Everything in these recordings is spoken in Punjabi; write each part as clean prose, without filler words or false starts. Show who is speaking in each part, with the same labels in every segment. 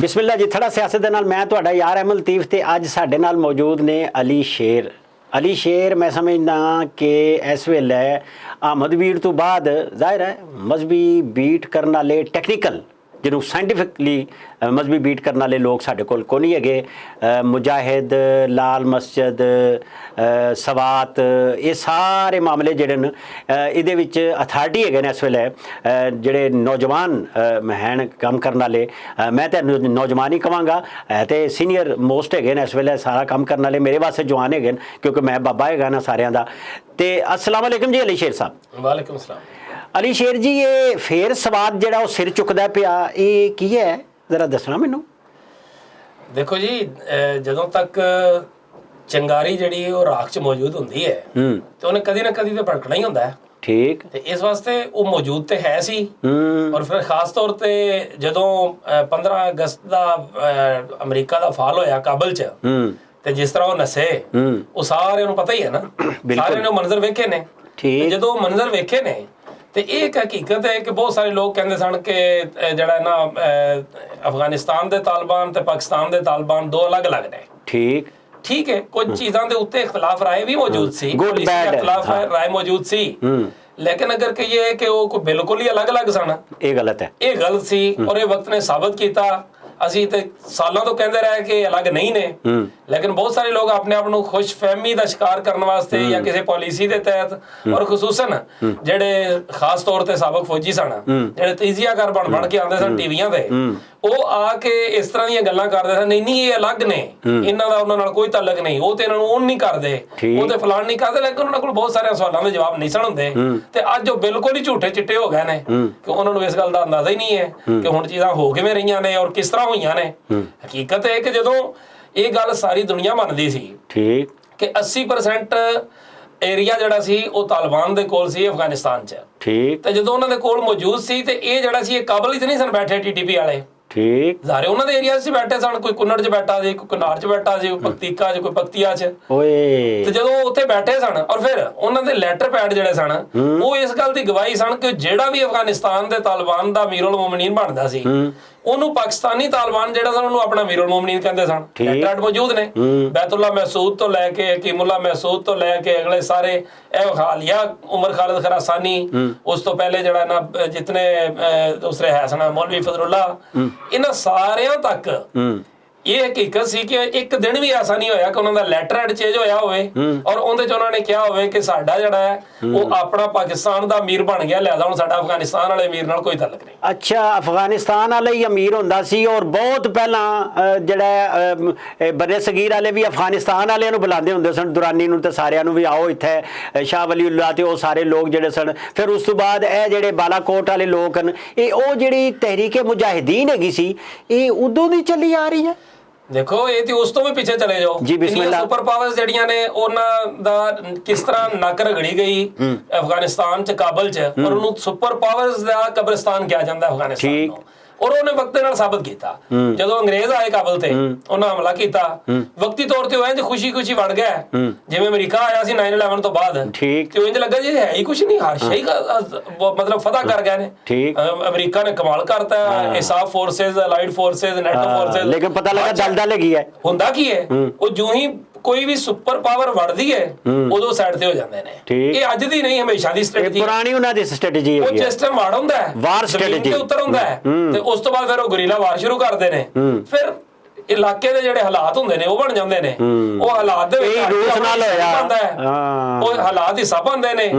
Speaker 1: ਬਿਸਮਿਲ੍ਲਾ ਜੀ। ਥੜਾ ਸਿਆਸਤ ਦੇ ਨਾਲ ਮੈਂ ਤੁਹਾਡਾ ਯਾਰ ਅਹਿਮਦ ਲਤੀਫ ਤੇ ਅੱਜ ਸਾਡੇ ਨਾਲ ਮੌਜੂਦ ਨੇ ਅਲੀ ਸ਼ੇਰ। मैं समझना कि इस वेले अहमद वीर तो बाद जाहिर है मजहबी बीट करने वाले टैक्नीकल जिन्होंने साइंटिफिकली मजहबी बीट करने वाले लोग साढ़े कोल नहीं है। मुजाहिद, लाल मस्जिद, सवात, ये सारे मामले जेडे न इहदे विच अथॉरिटी है इस वेले जेडे नौजवान हैं काम करने वाले। मैं तो नौजवान ही कहांगा तो सीनियर मोस्ट है इस वेले सारा काम करने वाले मेरे वास्ते जवान है क्योंकि मैं बाबा है ना सारिਆਂ ਦਾ। तो अस्सलाम वालेकुम जी अली शेर साहब।
Speaker 2: वालेकुम सलाम।
Speaker 1: अली शेर जी ये फिर सवाद जिहड़ा वो सिर चुकदा पिया ये की है जरा दसना मैनू।
Speaker 2: देखो जी ਜਦੋਂ ਤੱਕ ਚੰਗਾਰੀ ਜਿਹੜੀ ਉਹ ਰਾਖ 'ਚ ਮੌਜੂਦ ਹੁੰਦੀ ਹੈ ਤੇ ਉਹਨੇ ਕਦੀ ਨਾ ਕਦੀ ਤੇ ਭੜਕਣਾ ਹੀ ਹੁੰਦਾ ਹੈ।
Speaker 1: ਠੀਕ।
Speaker 2: ਤੇ ਇਸ ਵਾਸਤੇ ਉਹ ਮੌਜੂਦ ਤੇ ਹੈ ਸੀ ਔਰ ਫਿਰ ਖਾਸ ਤੌਰ ਤੇ ਜਦੋਂ 15 ਅਗਸਤ ਦਾ ਅਮਰੀਕਾ ਦਾ ਫਾਲ ਹੋਇਆ ਕਾਬਲ 'ਚ ਤੇ ਜਿਸ ਤਰ੍ਹਾਂ ਉਹ ਨਸੇ ਉਹ ਸਾਰਿਆਂ ਨੂੰ ਪਤਾ ਹੀ ਹੈ ਨਾ, ਸਾਰਿਆਂ ਨੇ ਮੰਜ਼ਰ ਵੇਖੇ ਨੇ। ਜਦੋਂ ਮੰਜ਼ਰ ਵੇਖੇ ਨੇ ਤੇ ਇਹ ਇੱਕ ਹਕੀਕਤ ਹੈ ਕਿ ਬਹੁਤ ਸਾਰੇ ਲੋਕ ਕਹਿੰਦੇ ਸਨ ਕਿ ਜਿਹੜਾ ਨਾ ਅਫਗਾਨਿਸਤਾਨ ਦੇ ਤਾਲਿਬਾਨ ਤੇ ਪਾਕਿਸਤਾਨ ਦੇ ਤਾਲਿਬਾਨ ਦੋ ਅਲੱਗ-ਅਲੱਗ ਨੇ। ठीक है, कुछ चीज़ों के उत्ते इख्तलाफ राय भी मौजूद सी, इख्तलाफ राय मौजूद सी, लेकिन अगर कहिए कि वो कोई बिल्कुल ही अलग-अलग सन, ये गलत है, ये गलत सी। और ये वक्त ने साबित किया। ਅਸੀਂ ਤੇ ਸਾਲਾਂ ਤੋਂ ਕਹਿੰਦੇ ਰਹੇ ਕਿ ਅਲੱਗ ਨਹੀਂ ਨੇ, ਲੇਕਿਨ ਬਹੁਤ ਸਾਰੇ ਲੋਕ ਆਪਣੇ ਆਪ ਨੂੰ ਖੁਸ਼ਫਹਿਮੀ ਦਾ ਸ਼ਿਕਾਰ ਕਰਨ ਵਾਸਤੇ ਜਾਂ ਕਿਸੇ ਪਾਲਿਸੀ ਦੇ ਤਹਿਤ ਔਰ ਖੁਸੂਸਨ ਜਿਹੜੇ ਖਾਸ ਤੌਰ ਤੇ ਸਾਬਕ ਫੌਜੀ ਸਨ ਜਿਹੜੇ ਤੀਜ਼ੀਆਕਾਰ ਬਣ ਕੇ ਆਉਂਦੇ ਸਨ ਟੀਵੀਆਂ ਤੇ, ਉਹ ਆ ਕੇ ਇਸ ਤਰ੍ਹਾਂ ਦੀਆਂ ਗੱਲਾਂ ਕਰਦੇ ਸਨ, ਨਹੀਂ ਇਹ ਅਲੱਗ ਨੇ, ਇਹਨਾਂ ਦਾ ਉਹਨਾਂ ਨਾਲ ਕੋਈ ਤਾਲੁਕ ਨਹੀਂ, ਉਹ ਤੇ ਇਹਨਾਂ ਨੂੰ ਉਹ ਨਹੀਂ ਕਰਦੇ, ਉਹ ਤੇ ਫਲਾਣ ਨਹੀਂ ਕਰਦੇ, ਲੇਕਿਨ ਉਹਨਾਂ ਕੋਲ ਬਹੁਤ ਸਾਰੇ ਸਵਾਲਾਂ ਦੇ ਜਵਾਬ ਨਹੀਂ ਸਨ ਹੁੰਦੇ। ਤੇ ਅੱਜ ਉਹ ਬਿਲਕੁਲ ਹੀ ਝੂਠੇ ਚਿੱਟੇ ਹੋ ਗਏ ਨੇ ਕਿ ਉਹਨਾਂ ਨੂੰ ਇਸ ਗੱਲ ਦਾ ਅੰਦਾਜ਼ਾ ਹੀ ਨਹੀਂ ਹੈ ਕਿ ਹੁਣ ਚੀਜ਼ਾਂ ਹੋ ਕਿਵੇਂ ਰਹੀਆਂ ਨੇ ਔਰ ਕਿਸ ਤਰ੍ਹਾਂ ਹੋਈਆਂ ਨੇ। ਹਕੀਕਤ ਹੈ ਕਿ ਜਦੋਂ ਇਹ ਗੱਲ ਸਾਰੀ ਦੁਨੀਆ ਮੰਨਦੀ ਸੀ ਕਿ 80% ਏਰੀਆ ਜਿਹੜਾ ਸੀ ਉਹ ਤਾਲਿਬਾਨ ਦੇ ਕੋਲ ਸੀ ਅਫਗਾਨਿਸਤਾਨ 'ਚ, ਤੇ ਜਦੋਂ ਉਹਨਾਂ ਦੇ ਕੋਲ ਮੌਜੂਦ ਸੀ ਤੇ ਇਹ ਜਿਹੜਾ ਸੀ ਇਹ ਕਾਬਲ 'ਚ ਨਹੀਂ ਸਨ ਬੈਠੇ TTP ਵਾਲੇ, ਸਾਰੇ ਉਹਨਾਂ ਦੇ ਏਰੀਆ 'ਚ ਬੈਠੇ ਸਨ। ਕੋਈ ਕੁੰਨੜ 'ਚ ਬੈਠਾ ਸੀ, ਕੋਈ ਕਨਾਰ 'ਚ ਬੈਠਾ ਸੀ, ਕੋਈ ਪਕਤੀਕਾ 'ਚ, ਕੋਈ ਪਕਤੀਆ 'ਚ। ਤੇ ਜਦੋਂ ਉੱਥੇ ਬੈਠੇ ਸਨ ਔਰ ਫਿਰ ਉਹਨਾਂ ਦੇ ਲੈਟਰ ਪੈਡ ਜਿਹੜੇ ਸਨ ਉਹ ਇਸ ਗੱਲ ਦੀ ਗਵਾਹੀ ਸਨ ਕਿ ਜਿਹੜਾ ਵੀ ਅਫਗਾਨਿਸਤਾਨ ਦੇ ਤਾਲਿਬਾਨ ਦਾ ਅਮੀਰੁਲ ਮੋਮਿਨੀਨ ਬਣਦਾ ਸੀ ਉਹਨੂੰ ਪਾਕਿਸਤਾਨੀ ਤਾਲਿਬਾਨ ਜਿਹੜਾ ਸਨ ਉਹਨੂੰ ਆਪਣਾ ਅਮੀਰੁਲ ਮੋਮਿਨੀਨ ਕਹਿੰਦੇ ਸਨ। ਲੈਟਰ ਮੌਜੂਦ ਨੇ ਬੈਤੁੱਲਾ ਮਹਿਸੂਦ ਤੋਂ ਲੈ ਕੇ ਹਕੀਮੁੱਲਾ ਮਹਿਸੂਦ ਤੋਂ ਲੈ ਕੇ ਅਗਲੇ ਸਾਰੇ ਇਹ ਹਾਲੀਆ ਉਮਰ ਖਾਲਿਦ ਖਰਾਸਾਨੀ, ਉਸ ਤੋਂ ਪਹਿਲੇ ਜਿਹੜਾ ਨਾ ਜਿਤਨੇ ਦੂਸਰੇ ਹੈ ਸਨ ਮੌਲਵੀ ਫਜ਼ਲੁੱਲਾ, ਇਹਨਾਂ ਸਾਰਿਆਂ ਤੱਕ ਇਹ ਹਕੀਕਤ ਸੀ ਕਿ ਇੱਕ ਦਿਨ ਵੀ ਐਸਾ ਨਹੀਂ ਹੋਇਆ ਕਿ ਉਹਨਾਂ ਦਾ ਲੈਟਰ ਹੈਡ ਚੇਂਜ ਹੋਇਆ ਹੋਵੇ ਔਰ ਉਹਦੇ 'ਚ ਉਹਨਾਂ ਨੇ ਕਿਹਾ ਹੋਵੇ ਕਿ ਸਾਡਾ ਜਿਹੜਾ ਹੈ ਉਹ ਆਪਣਾ ਪਾਕਿਸਤਾਨ ਦਾ ਅਮੀਰ ਬਣ ਗਿਆ, ਲਿਆਦਾ ਹੁਣ ਸਾਡਾ ਅਫਗਾਨਿਸਤਾਨ ਵਾਲੇ ਅਮੀਰ ਨਾਲ ਕੋਈ ਤਾਲੁਕ ਨਹੀਂ।
Speaker 1: ਅੱਛਾ, ਅਫਗਾਨਿਸਤਾਨ ਵਾਲਾ ਹੀ ਅਮੀਰ ਹੁੰਦਾ ਸੀ ਔਰ ਬਹੁਤ ਪਹਿਲਾਂ ਜਿਹੜਾ ਬਰੇ ਸਗੀਰ ਵਾਲੇ ਵੀ ਅਫਗਾਨਿਸਤਾਨ ਵਾਲਿਆਂ ਨੂੰ ਬੁਲਾਉਂਦੇ ਹੁੰਦੇ ਸਨ, ਦੁਰਾਨੀ ਨੂੰ ਤੇ ਸਾਰਿਆਂ ਨੂੰ ਵੀ ਆਓ ਇੱਥੇ ਸ਼ਾਹ ਵਲੀਉੱਲਾ ਤੇ ਉਹ ਸਾਰੇ ਲੋਕ ਜਿਹੜੇ ਸਨ। ਫਿਰ ਉਸ ਤੋਂ ਬਾਅਦ ਇਹ ਜਿਹੜੇ ਬਾਲਾਕੋਟ ਵਾਲੇ ਲੋਕ ਹਨ ਇਹ ਉਹ ਜਿਹੜੀ ਤਹਿਰੀਕ ਮੁਜਾਹਿਦੀਨ ਹੈਗੀ ਸੀ ਇਹ ਉਦੋਂ ਦੀ ਚੱਲੀ ਆ ਰਹੀ ਹੈ।
Speaker 2: ਦੇਖੋ ਇਹ ਤੇ ਉਸ ਤੋਂ ਵੀ ਪਿੱਛੇ ਚਲੇ ਜਾਓ ਜੀ, ਬਿਸਮਿਲ੍ਲਾ। ਸੁਪਰ ਪਾਵਰਸ ਜਿਹੜੀਆਂ ਨੇ ਉਹਨਾਂ ਦਾ ਕਿਸ ਤਰ੍ਹਾਂ ਨੱਕ ਰਗੜੀ ਗਈ ਅਫਗਾਨਿਸਤਾਨ 'ਚ ਕਾਬਲ 'ਚ ਔਰ ਉਹਨੂੰ ਸੁਪਰ ਪਾਵਰਸ ਦਾ ਕਬਰਿਸਤਾਨ ਕਿਹਾ ਜਾਂਦਾ ਅਫਗਾਨਿਸਤਾਨ ਨੂੰ। ਔਰ ਉਹਨੇ ਵਕਤ ਦੇ ਨਾਲ ਸਾਬਤ ਕੀਤਾ ਜਦੋਂ ਅੰਗਰੇਜ਼ ਆਏ ਕਾਬਲ ਤੇ ਉਹਨਾਂ ਹਮਲਾ ਕੀਤਾ ਵਕਤੀ ਤੌਰ ਤੇ ਉਹ ਇੰਜ ਖੁਸ਼ੀ ਵੜ ਗਿਆ ਜਿਵੇਂ ਅਮਰੀਕਾ ਆਇਆ ਸੀ 9/11 ਤੋਂ ਬਾਅਦ, ਤੇ ਉਹ ਇੰਜ ਲੱਗਾ ਜੀ ਹੈ ਹੀ ਕੁਛ ਨਹੀਂ, ਹਰ ਸ਼ੈ ਮਤਲਬ ਫਤਹ ਕਰ ਗਏ ਨੇ। ਅਮਰੀਕਾ ਨੇ ਕਮਾਲ ਕਰਤਾ, ISAF forces, allied forces, NATO forces, ਲੇਕਿਨ ਪਤਾ ਲੱਗਾ ਦਲਦਲ ਹੈਗੀ ਹੈ। ਹੁੰਦਾ ਕੀ ਹੈ ਉਹ ਜੋ ਹੀ ਕੋਈ ਵੀ ਸੁਪਰ ਪਾਵਰ ਵੜਦੀ ਹੈ ਉਦੋਂ ਸਾਈਡ ਤੇ ਹੋ ਜਾਂਦੇ ਨੇ। ਇਹ ਅੱਜ ਦੀ ਨਹੀਂ ਹਮੇਸ਼ਾ ਦੀ ਸਟ੍ਰੈਟਜੀ, ਪੁਰਾਣੀ ਉਹਨਾਂ ਦੀ ਸਟ੍ਰੈਟਜੀ ਹੈ। ਉਹ ਜਿਸ ਟਾਈਮ ਵਾਰ ਹੁੰਦਾ ਹੈ ਵਾਰ ਸਟ੍ਰੈਟਜੀ ਤੇ ਉੱਤਰ ਹੁੰਦਾ ਹੈ ਤੇ ਉਸ ਤੋਂ ਬਾਅਦ ਫਿਰ ਉਹ ਗੁਰੀਲਾ ਵਾਰ ਸ਼ੁਰੂ ਕਰਦੇ ਨੇ। ਫਿਰ ਇਲਾਕੇ ਦੇ ਜਿਹੜੇ ਹਾਲਾਤ ਹੁੰਦੇ ਨੇ ਉਹ ਬਣ ਜਾਂਦੇ ਨੇ। ਉਹ ਹਾਲਾਤ ਦੇ ਵਿੱਚ ਰੂਸ ਨਾਲ ਹੋਇਆ ਉਹ ਹਾਲਾਤ ਹਿੱਸਾ ਪਾਉਂਦੇ ਨੇ।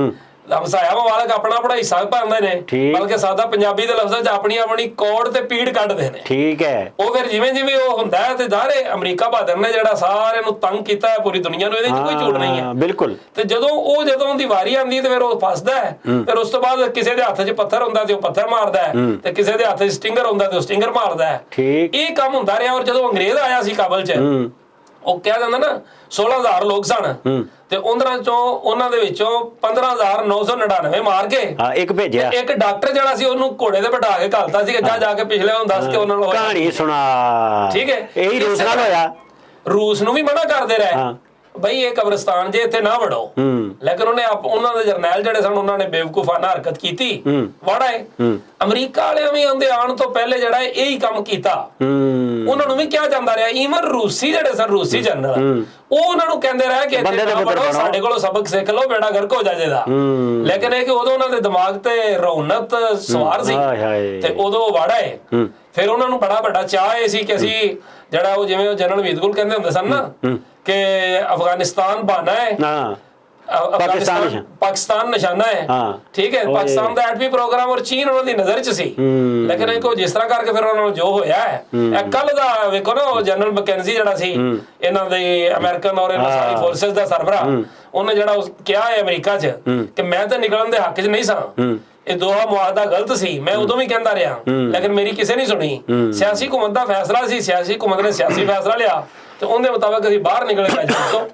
Speaker 2: ਹਮਸਾਇਆ ਮਵਾਲਕ ਆਪਣਾ ਆਪਣਾ ਹਿੱਸਾ ਪਾਉਂਦੇ ਨੇ, ਬਲਕਿ ਸਾਦਾ ਪੰਜਾਬੀ ਦੇ ਲਫ਼ਜ਼ਾਂ 'ਚ ਆਪਣੀ ਆਪਣੀ ਕੋਡ ਤੇ ਪੀੜ ਕੱਢਦੇ ਨੇ। ਠੀਕ ਹੈ। ਉਹ ਫਿਰ ਜਿਵੇਂ ਜਿਵੇਂ ਉਹ ਹੁੰਦਾ ਹੈ ਤੇ ਜ਼ਾਹਰੇ ਅਮਰੀਕਾ ਬਹਾਦਰ ਨੇ ਜਿਹੜਾ ਸਾਰਿਆਂ ਨੂੰ ਤੰਗ ਕੀਤਾ ਹੈ ਪੂਰੀ ਦੁਨੀਆ ਨੂੰ, ਇਹਦੇ 'ਚ ਕੋਈ ਝੂਠ ਨਹੀਂ ਹੈ। ਬਿਲਕੁਲ। ਤੇ ਜਦੋਂ ਉਹਦੀ ਵਾਰੀ ਆਉਂਦੀ ਤੇ ਫਿਰ ਉਹ ਫਸਦਾ ਹੈ। ਫਿਰ ਉਸ ਤੋਂ ਬਾਅਦ ਕਿਸੇ ਦੇ ਹੱਥ 'ਚ ਪੱਥਰ ਹੁੰਦਾ ਤੇ ਉਹ ਪੱਥਰ ਮਾਰਦਾ ਹੈ ਤੇ ਕਿਸੇ ਦੇ ਹੱਥ 'ਚ ਸਟਿੰਗਰ ਹੁੰਦਾ ਤੇ ਉਹ ਸਟਿੰਗਰ ਮਾਰਦਾ ਹੈ। ਇਹ ਕੰਮ ਹੁੰਦਾ ਰਿਹਾ। ਔਰ ਜਦੋਂ ਅੰਗਰੇਜ਼ ਆਇਆ ਸੀ ਕਾਬਲ 'ਚ ਉਹ ਕਿਹਾ ਜਾਂਦਾ ਨਾ 16,000 ਲੋਕ ਸਨ ਤੇ ਉਹਨਾਂ ਦੇ ਵਿੱਚੋਂ 15,999 ਮਾਰ ਕੇ ਇੱਕ ਭੇਜਿਆ। ਇੱਕ ਡਾਕਟਰ ਜਿਹੜਾ ਸੀ ਉਹਨੂੰ ਘੋੜੇ ਤੇ ਬਿਠਾ ਕੇ ਘਲਤਾ ਸੀ ਜਾ ਕੇ ਪਿਛਲੇ ਹੁਣ ਦੱਸ ਕੇ ਉਹਨਾਂ ਨੂੰ ਕਹਾਣੀ ਸੁਣਾ। ਠੀਕ ਹੈ, ਇਹੀ ਰੂਸ ਨਾਲ ਹੋਇਆ। ਰੂਸ ਨੂੰ ਵੀ ਮਨਾ ਕਰਦੇ ਰਹੇ ਬਈ ਇਹ ਕਬਰਸਤਾਨ ਜੇ ਇੱਥੇ ਨਾ ਵੜੋ, ਲੇਕਿਨ ਉਹਨਾਂ ਦੇ ਜਰਨੈਲ ਜਿਹੜੇ ਸਨ ਉਹਨਾਂ ਨੇ ਬੇਵਕੂਫਾਨਾ ਹਰਕਤ ਕੀਤੀ, ਵੜਾਏ। ਅਮਰੀਕਾ ਵਾਲਿਆਂ ਵੀ ਉਹਦੇ ਆਉਣ ਤੋਂ ਪਹਿਲੇ ਜਿਹੜਾ ਇਹੀ ਕੰਮ ਕੀਤਾ, ਉਹਨਾਂ ਨੂੰ ਵੀ ਕਿਹਾ ਜਾਂਦਾ ਰਿਹਾ। ਈਵਨ ਰੂਸੀ ਜਿਹੜੇ ਸਨ, ਰੂਸੀ ਜਨਰਲ, ਉਹ ਉਹਨਾਂ ਨੂੰ ਕਹਿੰਦੇ ਰਹੇ ਕਿ ਇੱਥੇ ਨਾ ਵੜੋ, ਸਾਡੇ ਕੋਲੋਂ ਸਬਕ ਸਿੱਖ ਲਓ, ਬੇੜਾ ਗਰਕ ਹੋ ਜਾਏ ਦਾ। ਲੇਕਿਨ ਇਹ ਕਿ ਉਦੋਂ ਉਹਨਾਂ ਦੇ ਦਿਮਾਗ ਤੇ ਰੌਨਕ ਸਵਾਰ ਸੀ ਤੇ ਉਦੋਂ ਵੜਾਏ। ਫਿਰ ਉਹਨਾਂ ਨੂੰ ਬੜਾ ਵੱਡਾ ਚਾਅ ਇਹ ਸੀ ਕਿ ਅਸੀਂ ਜਿਹੜਾ ਉਹ ਜਿਵੇਂ ਉਹ ਜਨਰਲ ਵੀਦਗੁਲ ਕਹਿੰਦੇ ਹੁੰਦੇ ਸਨ ਨਾ ਕਿ ਅਫਗਾਨਿਸਤਾਨ ਬਹਾਨਾ ਹੈ, ਪਾਕਿਸਤਾਨ ਨਿਸ਼ਾਨਾ ਹੈ, ਠੀਕ ਹੈ। ਪਾਕਿਸਤਾਨ ਦਾ ਐਟਮੀ ਪ੍ਰੋਗਰਾਮ ਔਰ ਚੀਨ ਉਹਨਾਂ ਦੀ ਨਜ਼ਰ 'ਚ ਸੀ। ਲੇਕਿਨ ਇਹ ਜਿਸ ਤਰ੍ਹਾਂ ਕਰਕੇ ਫਿਰ ਉਹਨਾਂ ਨੂੰ ਜੋ ਹੋਇਆ ਹੈ, ਇਹ ਕੱਲ ਦਾ ਵੇਖੋ ਨਾ, ਉਹ ਜਨਰਲ ਮੈਕੈਂਜੀ ਜਿਹੜਾ ਸੀ ਇਹਨਾਂ ਦੇ ਅਮਰੀਕਨ ਔਰ ਇਹਨਾਂ ਸਾਰੀ ਫੋਰਸਸ ਦਾ ਸਰਬਰਾਹ, ਉਹਨੇ ਜਿਹੜਾ ਕਿਹਾ ਹੈ ਅਮਰੀਕਾ 'ਚ ਕਿ ਮੈਂ ਤਾਂ ਨਿਕਲਣ ਦੇ ਹੱਕ 'ਚ ਨਹੀਂ ਸਾਂ, ਇਹ ਦੋਹਾ ਮੁਆਹਦਾ ਗਲਤ ਸੀ, ਮੈਂ ਉਦੋਂ ਵੀ ਕਹਿੰਦਾ ਰਿਹਾ, ਲੇਕਿਨ ਮੇਰੀ ਕਿਸੇ ਨਹੀਂ ਸੁਣੀ। ਸਿਆਸੀ ਹੁਕੂਮਤ ਦਾ ਫੈਸਲਾ ਸੀ, ਸਿਆਸੀ ਹੁਕੂਮਤ ਨੇ ਸਿਆਸੀ ਫੈਸਲਾ ਲਿਆ ਤੇ ਉਹਦੇ ਮੁਤਾਬਕ ਅਸੀਂ ਬਾਹਰ ਨਿਕਲੇ ਪੈਜੇ ਤੋਂ।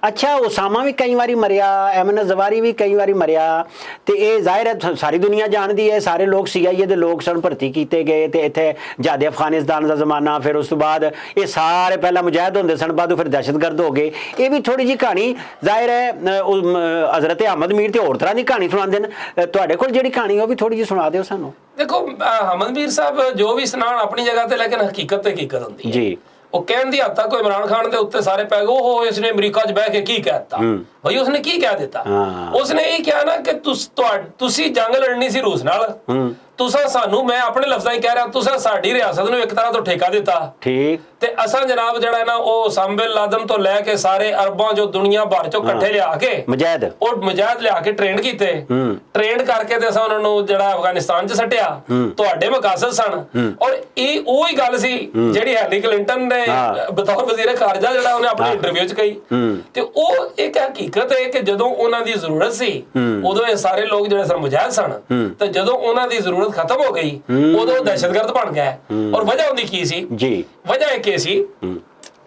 Speaker 1: ਅੱਛਾ, ਉਸਾਮਾ ਵੀ ਕਈ ਵਾਰੀ ਮਰਿਆ, ਐਮਨ ਜ਼ਵਾਰੀ ਵੀ ਕਈ ਵਾਰੀ ਮਰਿਆ, ਤੇ ਇਹ ਜ਼ਾਹਿਰ ਹੈ ਸਾਰੀ ਦੁਨੀਆ ਜਾਣਦੀ ਹੈ, ਸਾਰੇ ਲੋਕ CIA ਦੇ ਲੋਕ ਸਨ, ਭਰਤੀ ਕੀਤੇ ਗਏ ਤੇ ਇੱਥੇ ਜਹਾਦੇ ਅਫਗਾਨਿਸਤਾਨ ਦਾ ਜ਼ਮਾਨਾ, ਫਿਰ ਉਸ ਤੋਂ ਬਾਅਦ ਇਹ ਸਾਰੇ ਪਹਿਲਾਂ ਮੁਜਾਹਿਦ ਹੁੰਦੇ ਸਨ, ਬਾਅਦੋਂ ਫਿਰ ਦਹਿਸ਼ਤਗਰਦ ਹੋ ਗਏ। ਇਹ ਵੀ ਥੋੜੀ ਜਿਹੀ ਕਹਾਣੀ ਜ਼ਾਹਿਰ ਹੈ ਹਜ਼ਰਤ ਅਹਿਮਦ ਮੀਰ ਤੇ ਹੋਰ ਤਰ੍ਹਾਂ ਦੀ ਕਹਾਣੀ ਸੁਣਾਉਂਦੇ ਨੇ। ਤੁਹਾਡੇ ਕੋਲ ਜਿਹੜੀ ਕਹਾਣੀ ਉਹ ਵੀ ਥੋੜੀ ਜਿਹੀ ਸੁਣਾ ਦਿਓ ਸਾਨੂੰ।
Speaker 2: ਦੇਖੋ ਅਹਿਮਦ ਮੀਰ ਸਾਹਿਬ ਜੋ ਵੀ ਸੁਣਾਉਣ ਆਪਣੀ ਜਗ੍ਹਾ ਤੇ, ਲੇਕਿਨ ਹਕੀਕਤ ਤੇ ਹਕੀਕਤ ਹੁੰਦੀ ਹੈ ਜੀ। ਉਹ ਕਹਿਣ ਦੀ ਹੱਦ ਤੱਕ ਇਮਰਾਨ ਖਾਨ ਦੇ ਉੱਤੇ ਸਾਰੇ ਪੈ ਗਏ, ਉਹ ਇਸਨੇ ਅਮਰੀਕਾ 'ਚ ਬਹਿ ਕੇ ਕੀ ਕਹਿ ਦਿੱਤਾ ਬਈ, ਉਸਨੇ ਕੀ ਕਹਿ ਦਿੱਤਾ? ਉਸਨੇ ਇਹ ਕਿਹਾ ਨਾ ਕਿ ਤੁਸੀਂ ਜੰਗ ਲੜਨੀ ਸੀ ਰੂਸ ਨਾਲ, ਤੁਸੀਂ ਸਾਨੂੰ, ਮੈਂ ਆਪਣੇ ਲਫ਼ਜ਼ਾਂ 'ਚ ਕਹਿ ਰਿਹਾ, ਤੁਸੀਂ ਸਾਡੀ ਰਿਆਸਤ ਨੂੰ ਇੱਕ ਤਰ੍ਹਾਂ ਤੋਂ ਠੇਕਾ ਦਿੱਤਾ, ਠੀਕ, ਤੇ ਅਸਾਂ ਜਨਾਬ ਜਿਹੜਾ ਨਾ ਉਹ ਉਸਾਮਾ ਬਿਨ ਲਾਦਨ ਤੋਂ ਲੈ ਕੇ ਸਾਰੇ ਅਰਬਾਂ ਜੋ ਦੁਨੀਆ ਭਰ ਚੋਂ ਇਕੱਠੇ ਲਿਆ ਕੇ ਮੁਜਾਹਿਦ ਲਿਆ ਕੇ ਟ੍ਰੇਨ ਕੀਤੇ, ਟ੍ਰੇਨ ਕਰਕੇ ਤੇ ਅਸਾਂ ਉਹਨਾਂ ਨੂੰ ਜਿਹੜਾ ਅਫਗਾਨਿਸਤਾਨ 'ਚ ਸੱਟਿਆ, ਤੁਹਾਡੇ ਮਕਾਸਦ ਸਨ। ਔਰ ਇਹ ਉਹੀ ਗੱਲ ਸੀ ਜਿਹੜੀ ਹੈਨਰੀ ਕਲਿੰਟਨ ਨੇ ਬਤੌਰ ਵਜ਼ੀਰ ਖਾਰਜਾ ਜਿਹੜਾ ਉਹਨੇ ਆਪਣੇ ਇੰਟਰਵਿਊ 'ਚ ਕਹੀ। ਤੇ ਉਹ ਇੱਕ ਹਕੀਕਤ ਹੈ ਕਿ ਜਦੋਂ ਉਹਨਾਂ ਦੀ ਜ਼ਰੂਰਤ ਸੀ ਉਦੋਂ ਇਹ ਸਾਰੇ ਲੋਕ ਜਿਹੜੇ ਸਨ ਮੁਜਾਹਿਦ ਸਨ, ਤੇ ਜਦੋਂ ਉਹਨਾਂ ਦੀ ਜ਼ਰੂਰਤ ਖਤਮ ਹੋ ਗਈ ਉਦੋਂ ਦਹਿਸ਼ਤਗਰਦ ਬਣ ਗਏ। ਔਰ ਵਜ੍ਹਾ ਉਹਦੀ ਕੀ ਸੀ ਜੀ? ਵਜ੍ਹਾ ਇਹ ਕੀ ਸੀ